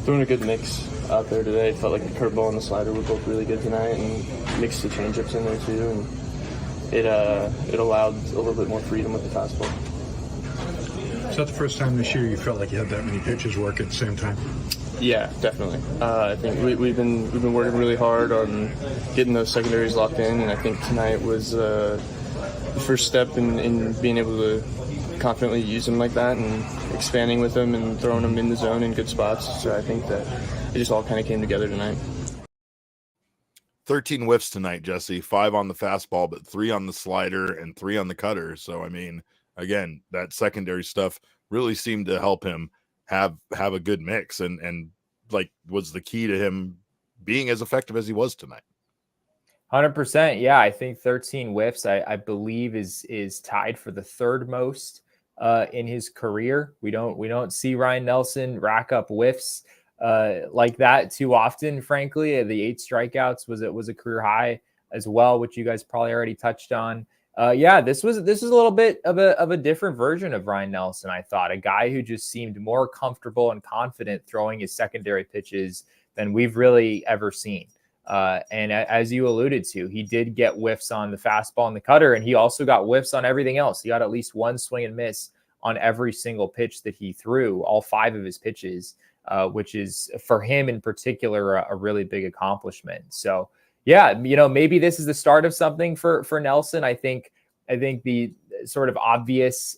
S5: a good mix out there today. Felt like the curveball and the slider were both really good tonight, and mixed the changeups in there too, and it allowed a little bit more freedom with the fastball.
S6: Is that the first time this year you felt like you had that many pitches work at the same time?
S5: Yeah, definitely. I think we've been working really hard on getting those secondaries locked in, and I think tonight was the first step in being able to confidently use them like that, and expanding with them and throwing them in the zone in good spots. So I think that it just all kind of came together tonight.
S1: 13 whiffs tonight, Jesse. 5 on the fastball, but 3 on the slider and 3 on the cutter. So I mean, again, that secondary stuff really seemed to help him have a good mix, and like was the key to him being as effective as he was tonight.
S4: 100%. Yeah, I think 13 whiffs, I believe is tied for the third most in his career. We don't see Ryne Nelson rack up whiffs like that too often, frankly. The 8 strikeouts was a career high as well, which you guys probably already touched on. This was a little bit of a different version of Ryne Nelson. I thought, a guy who just seemed more comfortable and confident throwing his secondary pitches than we've really ever seen. And as you alluded to, he did get whiffs on the fastball and the cutter, and he also got whiffs on everything else. He got at least 1 swing and miss on every single pitch that he threw, all 5 of his pitches, which is, for him in particular, a really big accomplishment. So yeah, maybe this is the start of something for Nelson. I think the sort of obvious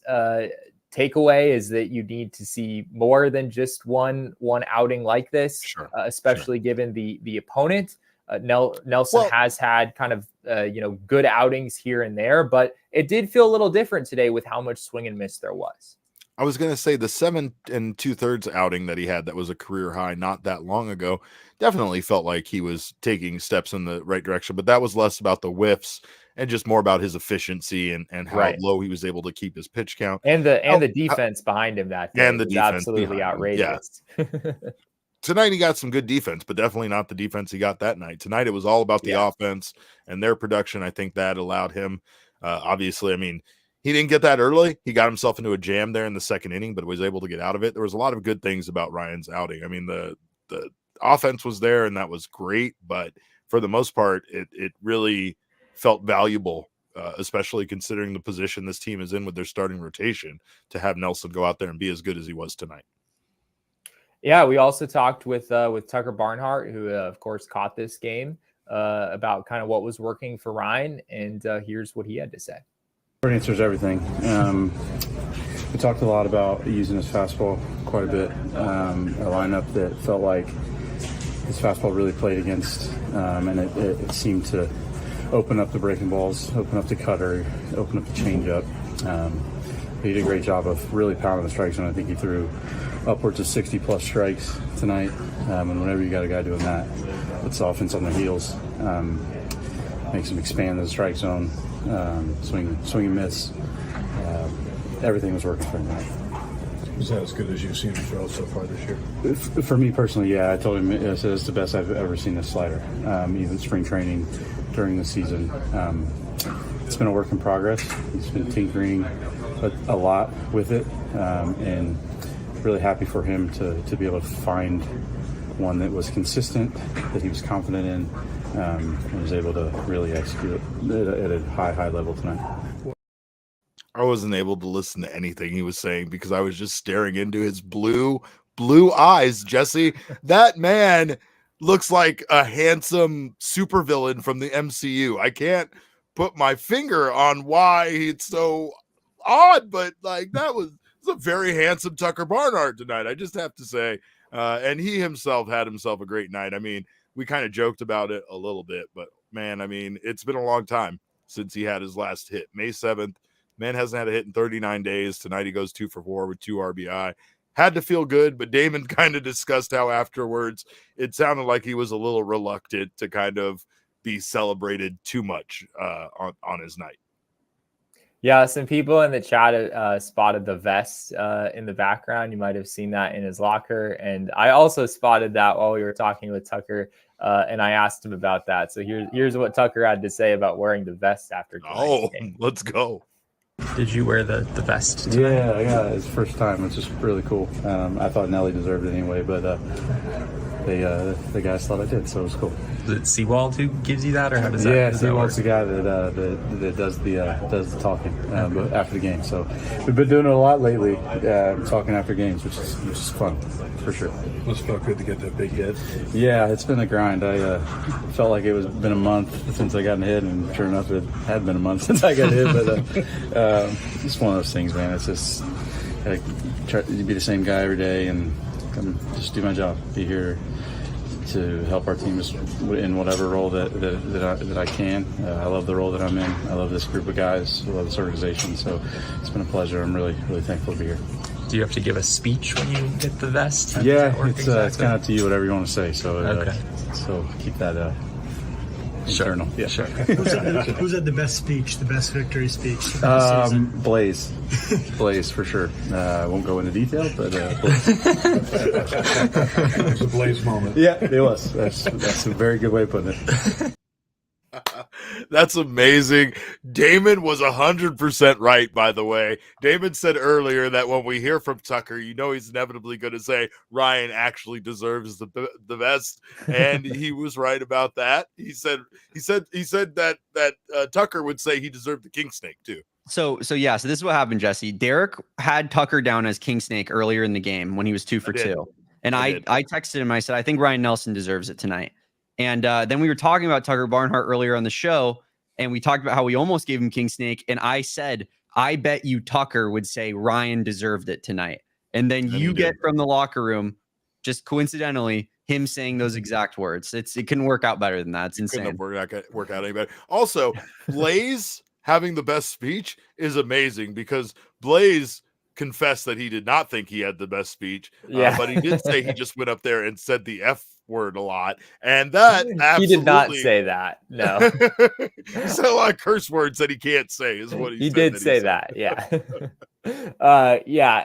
S4: takeaway is that you need to see more than just one outing like this, especially given the opponent. Nelson has had kind of good outings here and there, but it did feel a little different today with how much swing and miss there was.
S1: I was going to say the 7 2/3 outing that he had that was a career high not that long ago definitely felt like he was taking steps in the right direction, but that was less about the whiffs and just more about his efficiency and how low he was able to keep his pitch count.
S4: And the defense behind him that day was absolutely outrageous.
S1: Yeah. Tonight he got some good defense, but definitely not the defense he got that night. Tonight it was all about the offense and their production. I think that allowed him, obviously, I mean, he didn't get that early. He got himself into a jam there in the second inning, but was able to get out of it. There was a lot of good things about Ryan's outing. I mean, the offense was there, and that was great, but for the most part, it really felt valuable, especially considering the position this team is in with their starting rotation, to have Nelson go out there and be as good as he was tonight.
S4: Yeah, we also talked with Tucker Barnhart, who of course caught this game, about kind of what was working for Ryne, and here's what he had to say.
S7: Short answer is everything. We talked a lot about using his fastball quite a bit. A lineup that felt like his fastball really played against, and it seemed to open up the breaking balls, open up the cutter, open up the changeup. He did a great job of really pounding the strike zone. I think he threw upwards of 60+ strikes tonight. And whenever you got a guy doing that, puts the offense on their heels, makes them expand the strike zone, swing and miss. Everything was working for him.
S6: Was that as good as you've seen him throw so far this year?
S7: For me personally, yeah. I told him it's the best I've ever seen this slider, even spring training, during the season. It's been a work in progress. He's been tinkering a lot with it, and really happy for him to be able to find one that was consistent, that he was confident in, and was able to really execute at a high level tonight.
S1: I wasn't able to listen to anything he was saying because I was just staring into his blue eyes, Jesse. That man looks like a handsome supervillain from the MCU. I can't put my finger on why it's so odd, but like that was a very handsome Tucker Barnhart tonight, I just have to say. And he himself had himself a great night. I mean, we kind of joked about it a little bit, but man, I mean, it's been a long time since he had his last hit. May 7th. Man hasn't had a hit in 39 days. Tonight he goes 2 for 4 with 2 RBI. Had to feel good, but Damon kind of discussed how afterwards it sounded like he was a little reluctant to kind of be celebrated too much on his night.
S4: Yeah, some people in the chat spotted the vest in the background. You might have seen that in his locker. And I also spotted that while we were talking with Tucker, and I asked him about that. So here's what Tucker had to say about wearing the vest after tonight's game.
S1: Let's go.
S8: Did you wear the vest tonight?
S7: Yeah, it's first time. It's just really cool. I thought Nelly deserved it anyway, but the guys thought I did, so it was cool.
S8: Is it Seawald who gives you that, or how does that?
S7: Yeah, Seawald's the guy that does the talking after the game. So we've been doing it a lot lately, talking after games, which is fun for sure.
S6: Must felt good to get that big hit.
S7: Yeah, it's been a grind. I felt like it was been a month since I got hit, and sure enough, it had been a month since I got hit. But it's one of those things, man. It's just try to be the same guy every day and come just do my job. Be here to help our team in whatever role that I can. I love the role that I'm in. I love this group of guys. I love this organization. So it's been a pleasure. I'm really, really thankful to be here.
S8: Do you have to give a speech when you get the vest?
S7: Yeah, it's kind of up to you, whatever you want to say. So
S8: okay.
S7: So keep that
S8: sure.
S7: internal. Yeah,
S8: sure.
S9: Who's had the best speech, the best victory speech?
S7: Blaze for sure. I won't go into detail, but Blaze.
S6: It was a Blaze moment.
S7: Yeah, it was. That's a very good way of putting it.
S1: That's amazing. Damon was 100% right, by the way. Damon said earlier that when we hear from Tucker, you know he's inevitably going to say Ryan actually deserves the best, and he was right about that. He said that Tucker would say he deserved the king snake too.
S2: So this is what happened, Jesse. Derek had Tucker down as king snake earlier in the game when he was 2 for 2, and I texted him. I said, I think Ryne Nelson deserves it tonight. And then we were talking about Tucker Barnhart earlier on the show, and we talked about how we almost gave him king snake. And I said, I bet you Tucker would say Ryan deserved it tonight. And then you get from the locker room, just coincidentally, him saying those exact words. It couldn't work out better than that. It's insane.
S1: Couldn't have work out any better. Also, Blaze having the best speech is amazing because Blaze confessed that he did not think he had the best speech. But he did say he just went up there and said the F word a lot, and that
S4: he did not say that. No,
S1: he said a lot of curse words that he can't say. Is what he said
S4: did
S1: that
S4: say
S1: said.
S4: that. Yeah.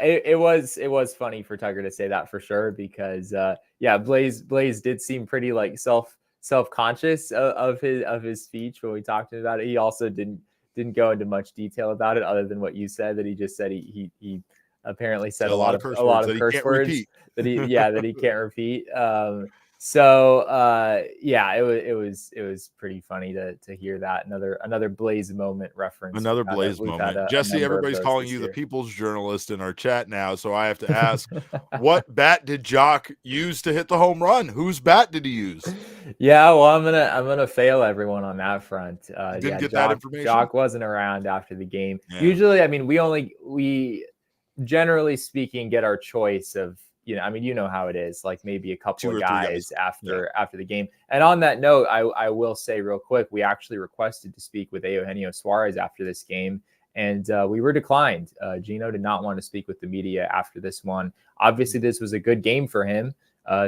S4: It was funny for Tucker to say that for sure because Blaze did seem pretty like self-conscious of his speech when we talked about it. He also didn't go into much detail about it other than what you said, that he just said he apparently said a lot of curse words that he can't repeat. It was pretty funny to hear that. Another Blaze moment reference.
S1: Another Blaze moment. Jesse, everybody's calling you the people's journalist in our chat now, so I have to ask, what bat did Joc use to hit the home run? Whose bat did he use?
S4: Yeah, well, I'm gonna fail everyone on that front.
S1: Didn't get that information.
S4: Joc wasn't around after the game. Yeah. Usually, I mean, we generally speaking get our choice of, you know how it is, like maybe a couple of guys after the game. And on that note, I will say real quick, we actually requested to speak with Eugenio Suarez after this game, and we were declined. Geno did not want to speak with the media after this one. Obviously, this was a good game for him.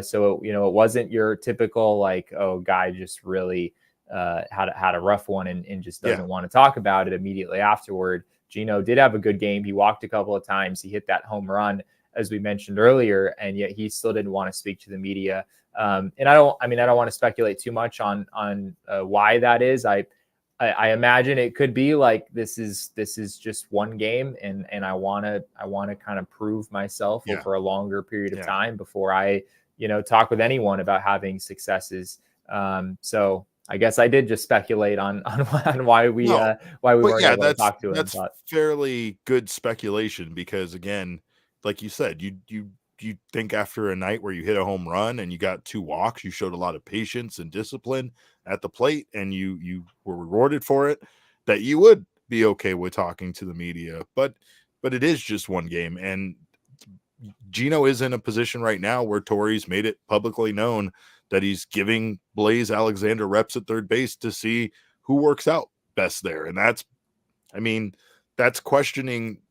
S4: So, it wasn't your typical like, oh, guy just really had a rough one and just doesn't want to talk about it immediately afterward. Geno did have a good game. He walked a couple of times. He hit that home run, as we mentioned earlier, and yet he still didn't want to speak to the media. And I don't want to speculate too much on why that is. I imagine it could be like this is just one game, and I want to kind of prove myself over a longer period of time before I talk with anyone about having successes. So I guess I did just speculate on why we weren't able to talk to him.
S1: That's fairly good speculation because, again, like you said, you think after a night where you hit a home run and you got 2 walks, you showed a lot of patience and discipline at the plate, and you were rewarded for it, that you would be okay with talking to the media. But it is just one game, and Geno is in a position right now where Torey's made it publicly known that he's giving Blaze Alexander reps at third base to see who works out best there. And that's questioning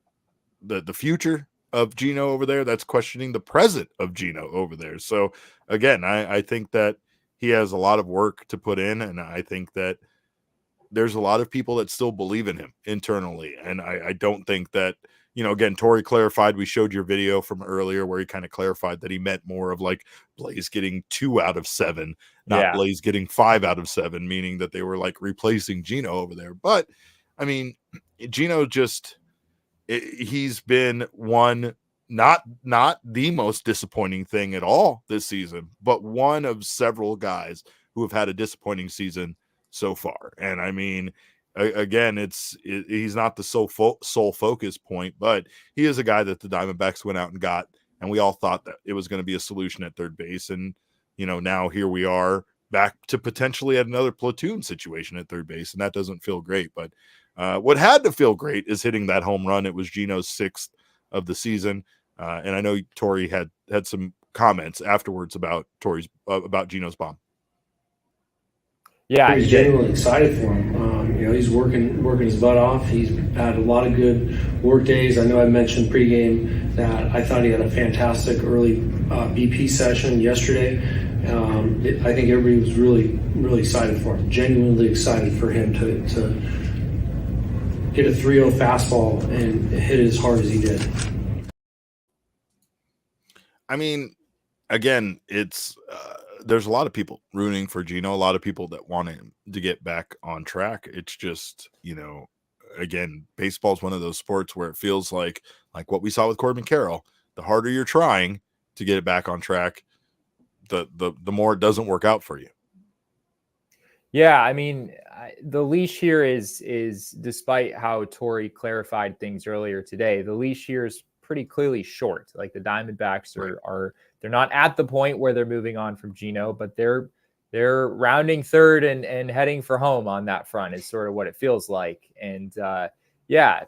S1: the future of Geno over there. That's questioning the present of Geno over there. So again, I think that he has a lot of work to put in, and I think that there's a lot of people that still believe in him internally. And I don't think that, again, Torey clarified, we showed your video from earlier where he kind of clarified that he meant more of like Blaze getting 2 out of 7, not Blaze getting 5 out of 7, meaning that they were like replacing Geno over there. But I mean, Geno he's been one, not the most disappointing thing at all this season, but one of several guys who have had a disappointing season so far. And I mean, again, he's not the sole focus point, but he is a guy that the Diamondbacks went out and got, and we all thought that it was going to be a solution at third base. And, now here we are back to potentially at another platoon situation at third base, and that doesn't feel great. But what had to feel great is hitting that home run. It was Geno's 6th of the season. And I know Torey had some comments afterwards about Geno's bomb.
S3: Yeah, he's genuinely excited for him. He's working his butt off. He's had a lot of good work days. I know I mentioned pregame that I thought he had a fantastic early BP session yesterday. I think everybody was really, really excited for him. Genuinely excited for him to get a 3-0 fastball and hit it as hard as he did.
S1: I mean, again, it's there's a lot of people rooting for Geno, a lot of people that want him to get back on track. It's just, again, baseball is one of those sports where it feels like what we saw with Corbin Carroll. The harder you're trying to get it back on track, the more it doesn't work out for you.
S4: Yeah, I mean, the leash here is despite how Torey clarified things earlier today, the leash here is pretty clearly short. Like the Diamondbacks are they're not at the point where they're moving on from Geno, but they're rounding third and heading for home on that front is sort of what it feels like. And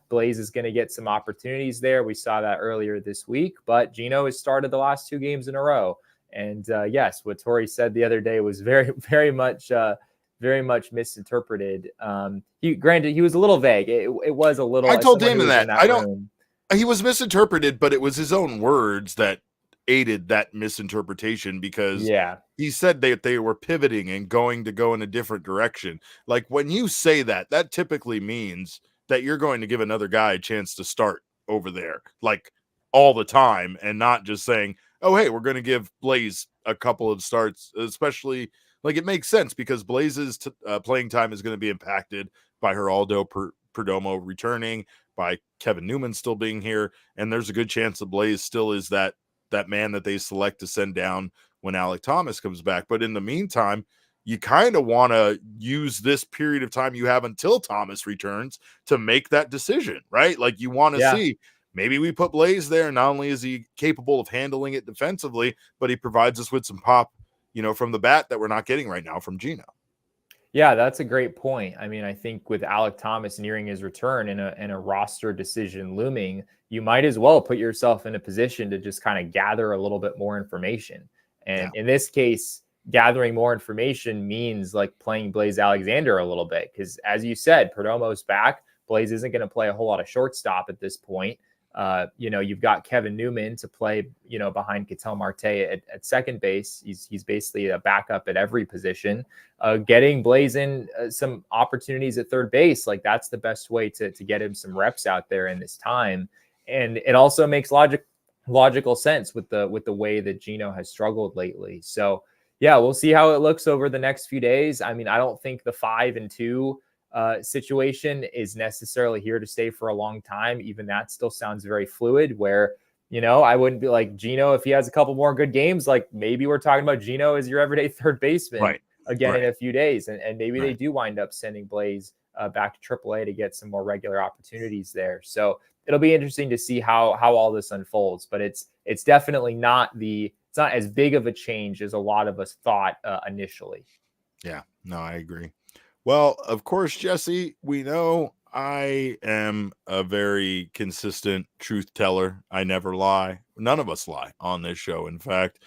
S4: Blaze is going to get some opportunities there. We saw that earlier this week, but Geno has started the last 2 games in a row. And yes, what Torey said the other day was very much misinterpreted. Granted, he was a little vague. It was a little.
S1: I told
S4: someone who
S1: Damon
S4: was
S1: that.
S4: in that room.
S1: He was misinterpreted, but it was his own words that aided that misinterpretation, because he said that they were pivoting and going to go in a different direction. Like, when you say that, that typically means that you're going to give another guy a chance to start over there, like, all the time, and not just saying, oh, hey, we're going to give Blaze a couple of starts, especially, like, it makes sense because Blaze's playing time is going to be impacted by Geraldo Perdomo returning, by Kevin Newman still being here, and there's a good chance that Blaze still is that man that they select to send down when Alek Thomas comes back. But in the meantime, you kind of want to use this period of time you have until Thomas returns to make that decision, right? Like, you want to see, maybe we put Blaze there, and not only is he capable of handling it defensively, but he provides us with some pop, from the bat that we're not getting right now from Geno.
S4: Yeah, that's a great point. I mean, I think with Alek Thomas nearing his return and a roster decision looming, you might as well put yourself in a position to just kind of gather a little bit more information. And in this case, gathering more information means like playing Blaze Alexander a little bit, because as you said, Perdomo's back. Blaze isn't going to play a whole lot of shortstop at this point. You've got Kevin Newman to play, behind Ketel Marte at second base. He's basically a backup at every position. Getting Blaze in some opportunities at third base, like, that's the best way to get him some reps out there in this time. And it also makes logical sense with the way that Geno has struggled lately. So yeah, we'll see how it looks over the next few days. I mean, I don't think the 5-2 situation is necessarily here to stay for a long time. Even that still sounds very fluid, where, I wouldn't be like, Geno, if he has a couple more good games, like, maybe we're talking about Geno as your everyday third baseman again in a few days. And maybe they do wind up sending Blaze back to AAA to get some more regular opportunities there. So it'll be interesting to see how all this unfolds, but it's definitely not as big of a change as a lot of us thought initially.
S1: Yeah, no, I agree. Well, of course, Jesse, we know I am a very consistent truth teller. I never lie. None of us lie on this show, in fact.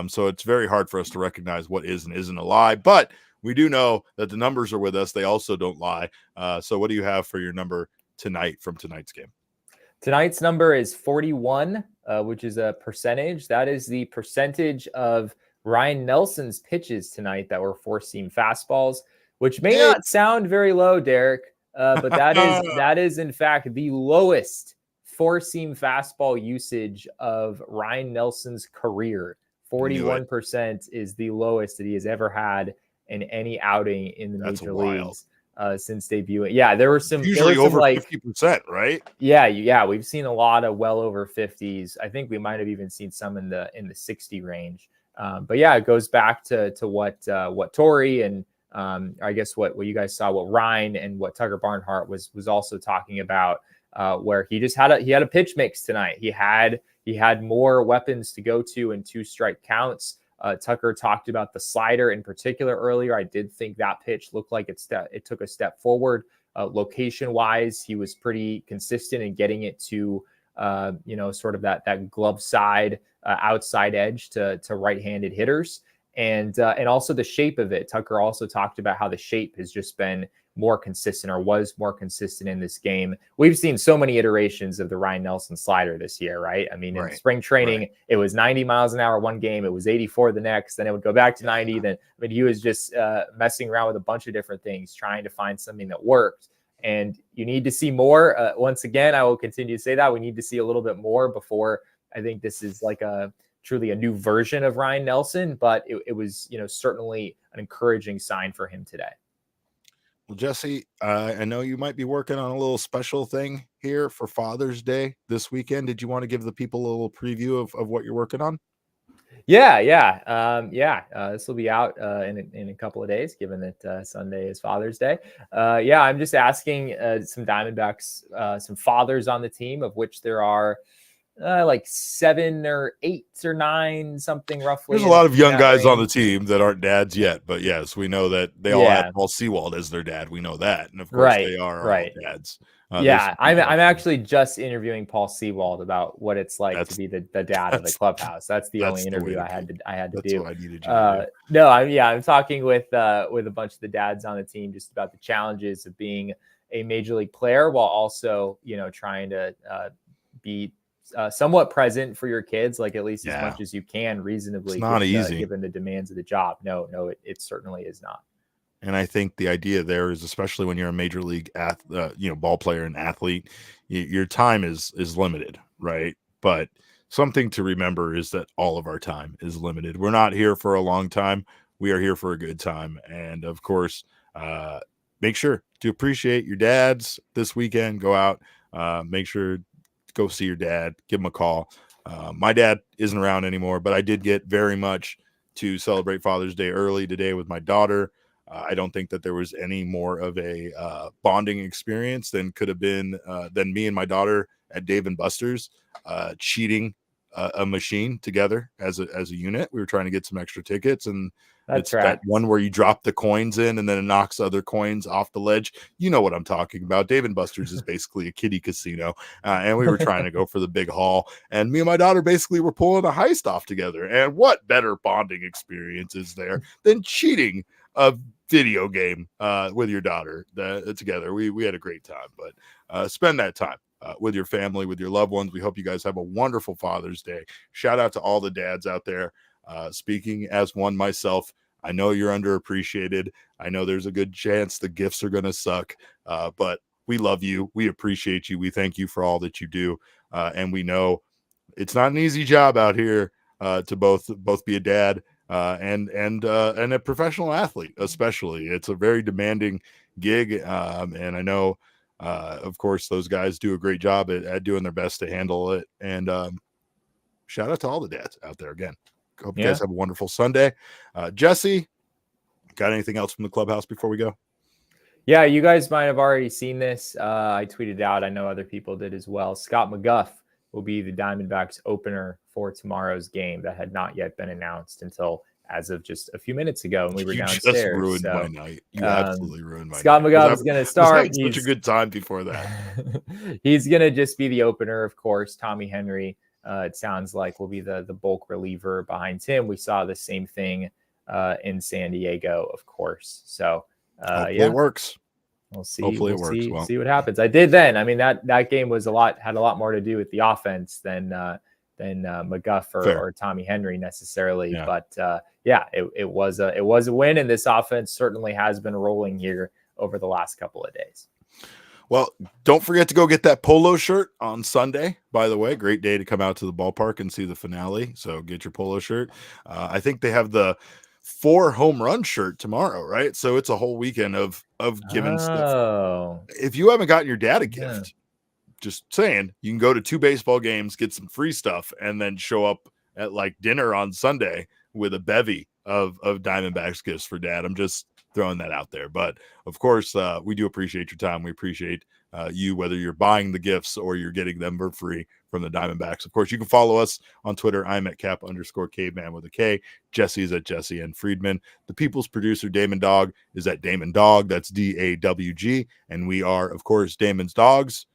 S1: So it's very hard for us to recognize what is and isn't a lie. But we do know that the numbers are with us. They also don't lie. So what do you have for your number tonight from tonight's game?
S4: Tonight's number is 41, which is a percentage. That is the percentage of Ryne Nelson's pitches tonight that were four-seam fastballs, which may not sound very low, Derek, but that is in fact the lowest four-seam fastball usage of Ryne Nelson's career. 41% is the lowest that he has ever had in any outing in the major leagues since debuting. Yeah, there were some
S1: usually over 50%, right?
S4: Yeah, we've seen a lot of well over 50s. I think we might have even seen some in the 60 range. But yeah, it goes back to what Torey and I guess what you guys saw, what Ryne and what Tucker Barnhart was also talking about, where he just had a pitch mix tonight. He had more weapons to go to in 2-strike counts. Tucker talked about the slider in particular earlier. I did think that pitch looked like it took a step forward. Location wise, he was pretty consistent in getting it to sort of that glove side, outside edge to right-handed hitters. And also the shape of it. Tucker also talked about how the shape has just been more consistent, or was more consistent in this game. We've seen so many iterations of the Ryne Nelson slider this year, right? I mean, in spring training, it was 90 miles an hour one game. It was 84 the next. Then it would go back to 90. Then, I mean, he was just messing around with a bunch of different things, trying to find something that worked. And you need to see more. Once again, I will continue to say that we need to see a little bit more before I think this is like truly a new version of Ryne Nelson, but it was, certainly an encouraging sign for him today.
S1: Well, Jesse, I know you might be working on a little special thing here for Father's Day this weekend. Did you want to give the people a little preview of what you're working on?
S4: This will be out in a couple of days, given that Sunday is Father's Day. I'm just asking some Diamondbacks, some fathers on the team, of which there are like 7 or 8 or 9, something roughly.
S1: There's a lot of young guys on the
S4: range.
S1: team that aren't dads yet, but yes, we know that they all have Paul Sewald as their dad. We know that, and of course they are all dads.
S4: Yeah, I'm actually just interviewing Paul Sewald about what it's like to be the dad of the clubhouse. That's the only interview I had to do.
S1: What I needed you to do.
S4: No, I'm talking with a bunch of the dads on the team just about the challenges of being a major league player while also, trying to be somewhat present for your kids, like at least as much as you can reasonably.
S1: It's not easy
S4: given the demands of the job. No, it certainly is not.
S1: And I think the idea there is, especially when you're a major league ball player and athlete, your time is limited, right? But something to remember is that all of our time is limited. We're not here for a long time. We are here for a good time. And of course, make sure to appreciate your dads this weekend. Go out, make sure to go see your dad, give him a call. My dad isn't around anymore, but I did get very much to celebrate Father's Day early today with my daughter. I don't think that there was any more of a bonding experience than could have been than me and my daughter at Dave & Buster's cheating a machine together as a unit. We were trying to get some extra tickets, and it's that one where you drop the coins in and then it knocks other coins off the ledge. You know what I'm talking about. Dave & Buster's is basically a kiddie casino, and we were trying to go for the big haul, and me and my daughter basically were pulling a heist off together. And what better bonding experience is there than cheating a video game with your daughter together? We had a great time, but spend that time with your family, with your loved ones. We hope you guys have a wonderful Father's Day. Shout out to all the dads out there. Speaking as one myself, I know you're underappreciated. I know there's a good chance the gifts are going to suck, but we love you. We appreciate you. We thank you for all that you do. And we know it's not an easy job out here to both be a dad and a professional athlete, especially. It's a very demanding gig. And I know, of course, those guys do a great job at doing their best to handle it. And shout out to all the dads out there again. Hope you guys have a wonderful Sunday. Jesse, got anything else from the clubhouse before we go?
S4: Yeah, you guys might have already seen this. I tweeted out. I know other people did as well. Scott McGough will be the Diamondbacks opener for tomorrow's game. That had not yet been announced until as of just a few minutes ago, and we were downstairs.
S1: Just ruined my night. You absolutely ruined my
S4: Scott
S1: night.
S4: McGough is going to start.
S1: Such a good time before that.
S4: He's going to just be the opener, of course. Tommy Henry, it sounds like, will be the bulk reliever behind him. We saw the same thing in San Diego, of course. So
S1: it works.
S4: We'll see.
S1: Hopefully it works.
S4: We'll see what happens. I did then. I mean, that game was had a lot more to do with the offense than McGough or Tommy Henry necessarily. Yeah. But it was a win, and this offense certainly has been rolling here over the last couple of days.
S1: Well, don't forget to go get that polo shirt on Sunday, by the way. Great day to come out to the ballpark and see the finale. So get your polo shirt. I think they have the 4 home run shirt tomorrow, right? So it's a whole weekend of giving stuff. If you haven't gotten your dad a gift, just saying, you can go to 2 baseball games, get some free stuff, and then show up at like dinner on Sunday with a bevy of Diamondbacks gifts for dad. I'm just throwing that out there. But of course, we do appreciate your time. We appreciate you, whether you're buying the gifts or you're getting them for free from the Diamondbacks. Of course, you can follow us on Twitter. I'm at Cap_caveman with a K. Jesse is at Jesse and Friedman. The people's producer, Damon Dog, is at Damon Dog. That's DAWG. And we are, of course, Damon's Dogs.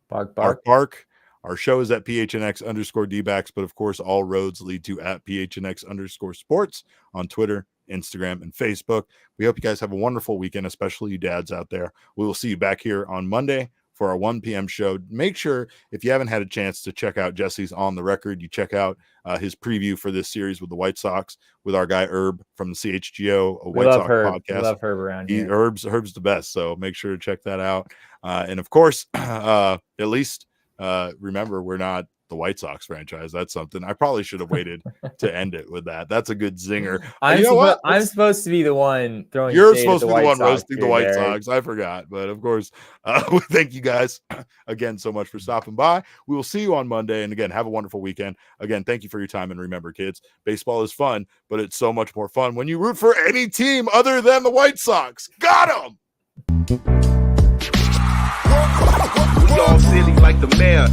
S4: Bark, bark.
S1: Bark. Our show is at PHNX_DBacks, but of course, all roads lead to at PHNX_sports on Twitter, Instagram, and Facebook. We hope you guys have a wonderful weekend, especially you dads out there. We will see you back here on Monday for our 1 p.m. show. Make sure, if you haven't had a chance to check out Jesse's On the Record, you check out his preview for this series with the White Sox with our guy Herb from the CHGO White Sox podcast. We
S4: love Herb around here.
S1: Herb's the best, so make sure to check that out. And of course, at least remember, we're not the White Sox franchise. That's something I probably should have waited to end it with that. That's a good zinger.
S4: I'm supposed to be the one throwing.
S1: You're supposed to be the one roasting the White Sox. I forgot, but of course, we thank you guys again so much for stopping by. We will see you on Monday, and again, have a wonderful weekend. Again, thank you for your time, and remember, kids, baseball is fun, but it's so much more fun when you root for any team other than the White Sox. Got them.
S10: We all silly like the mayor.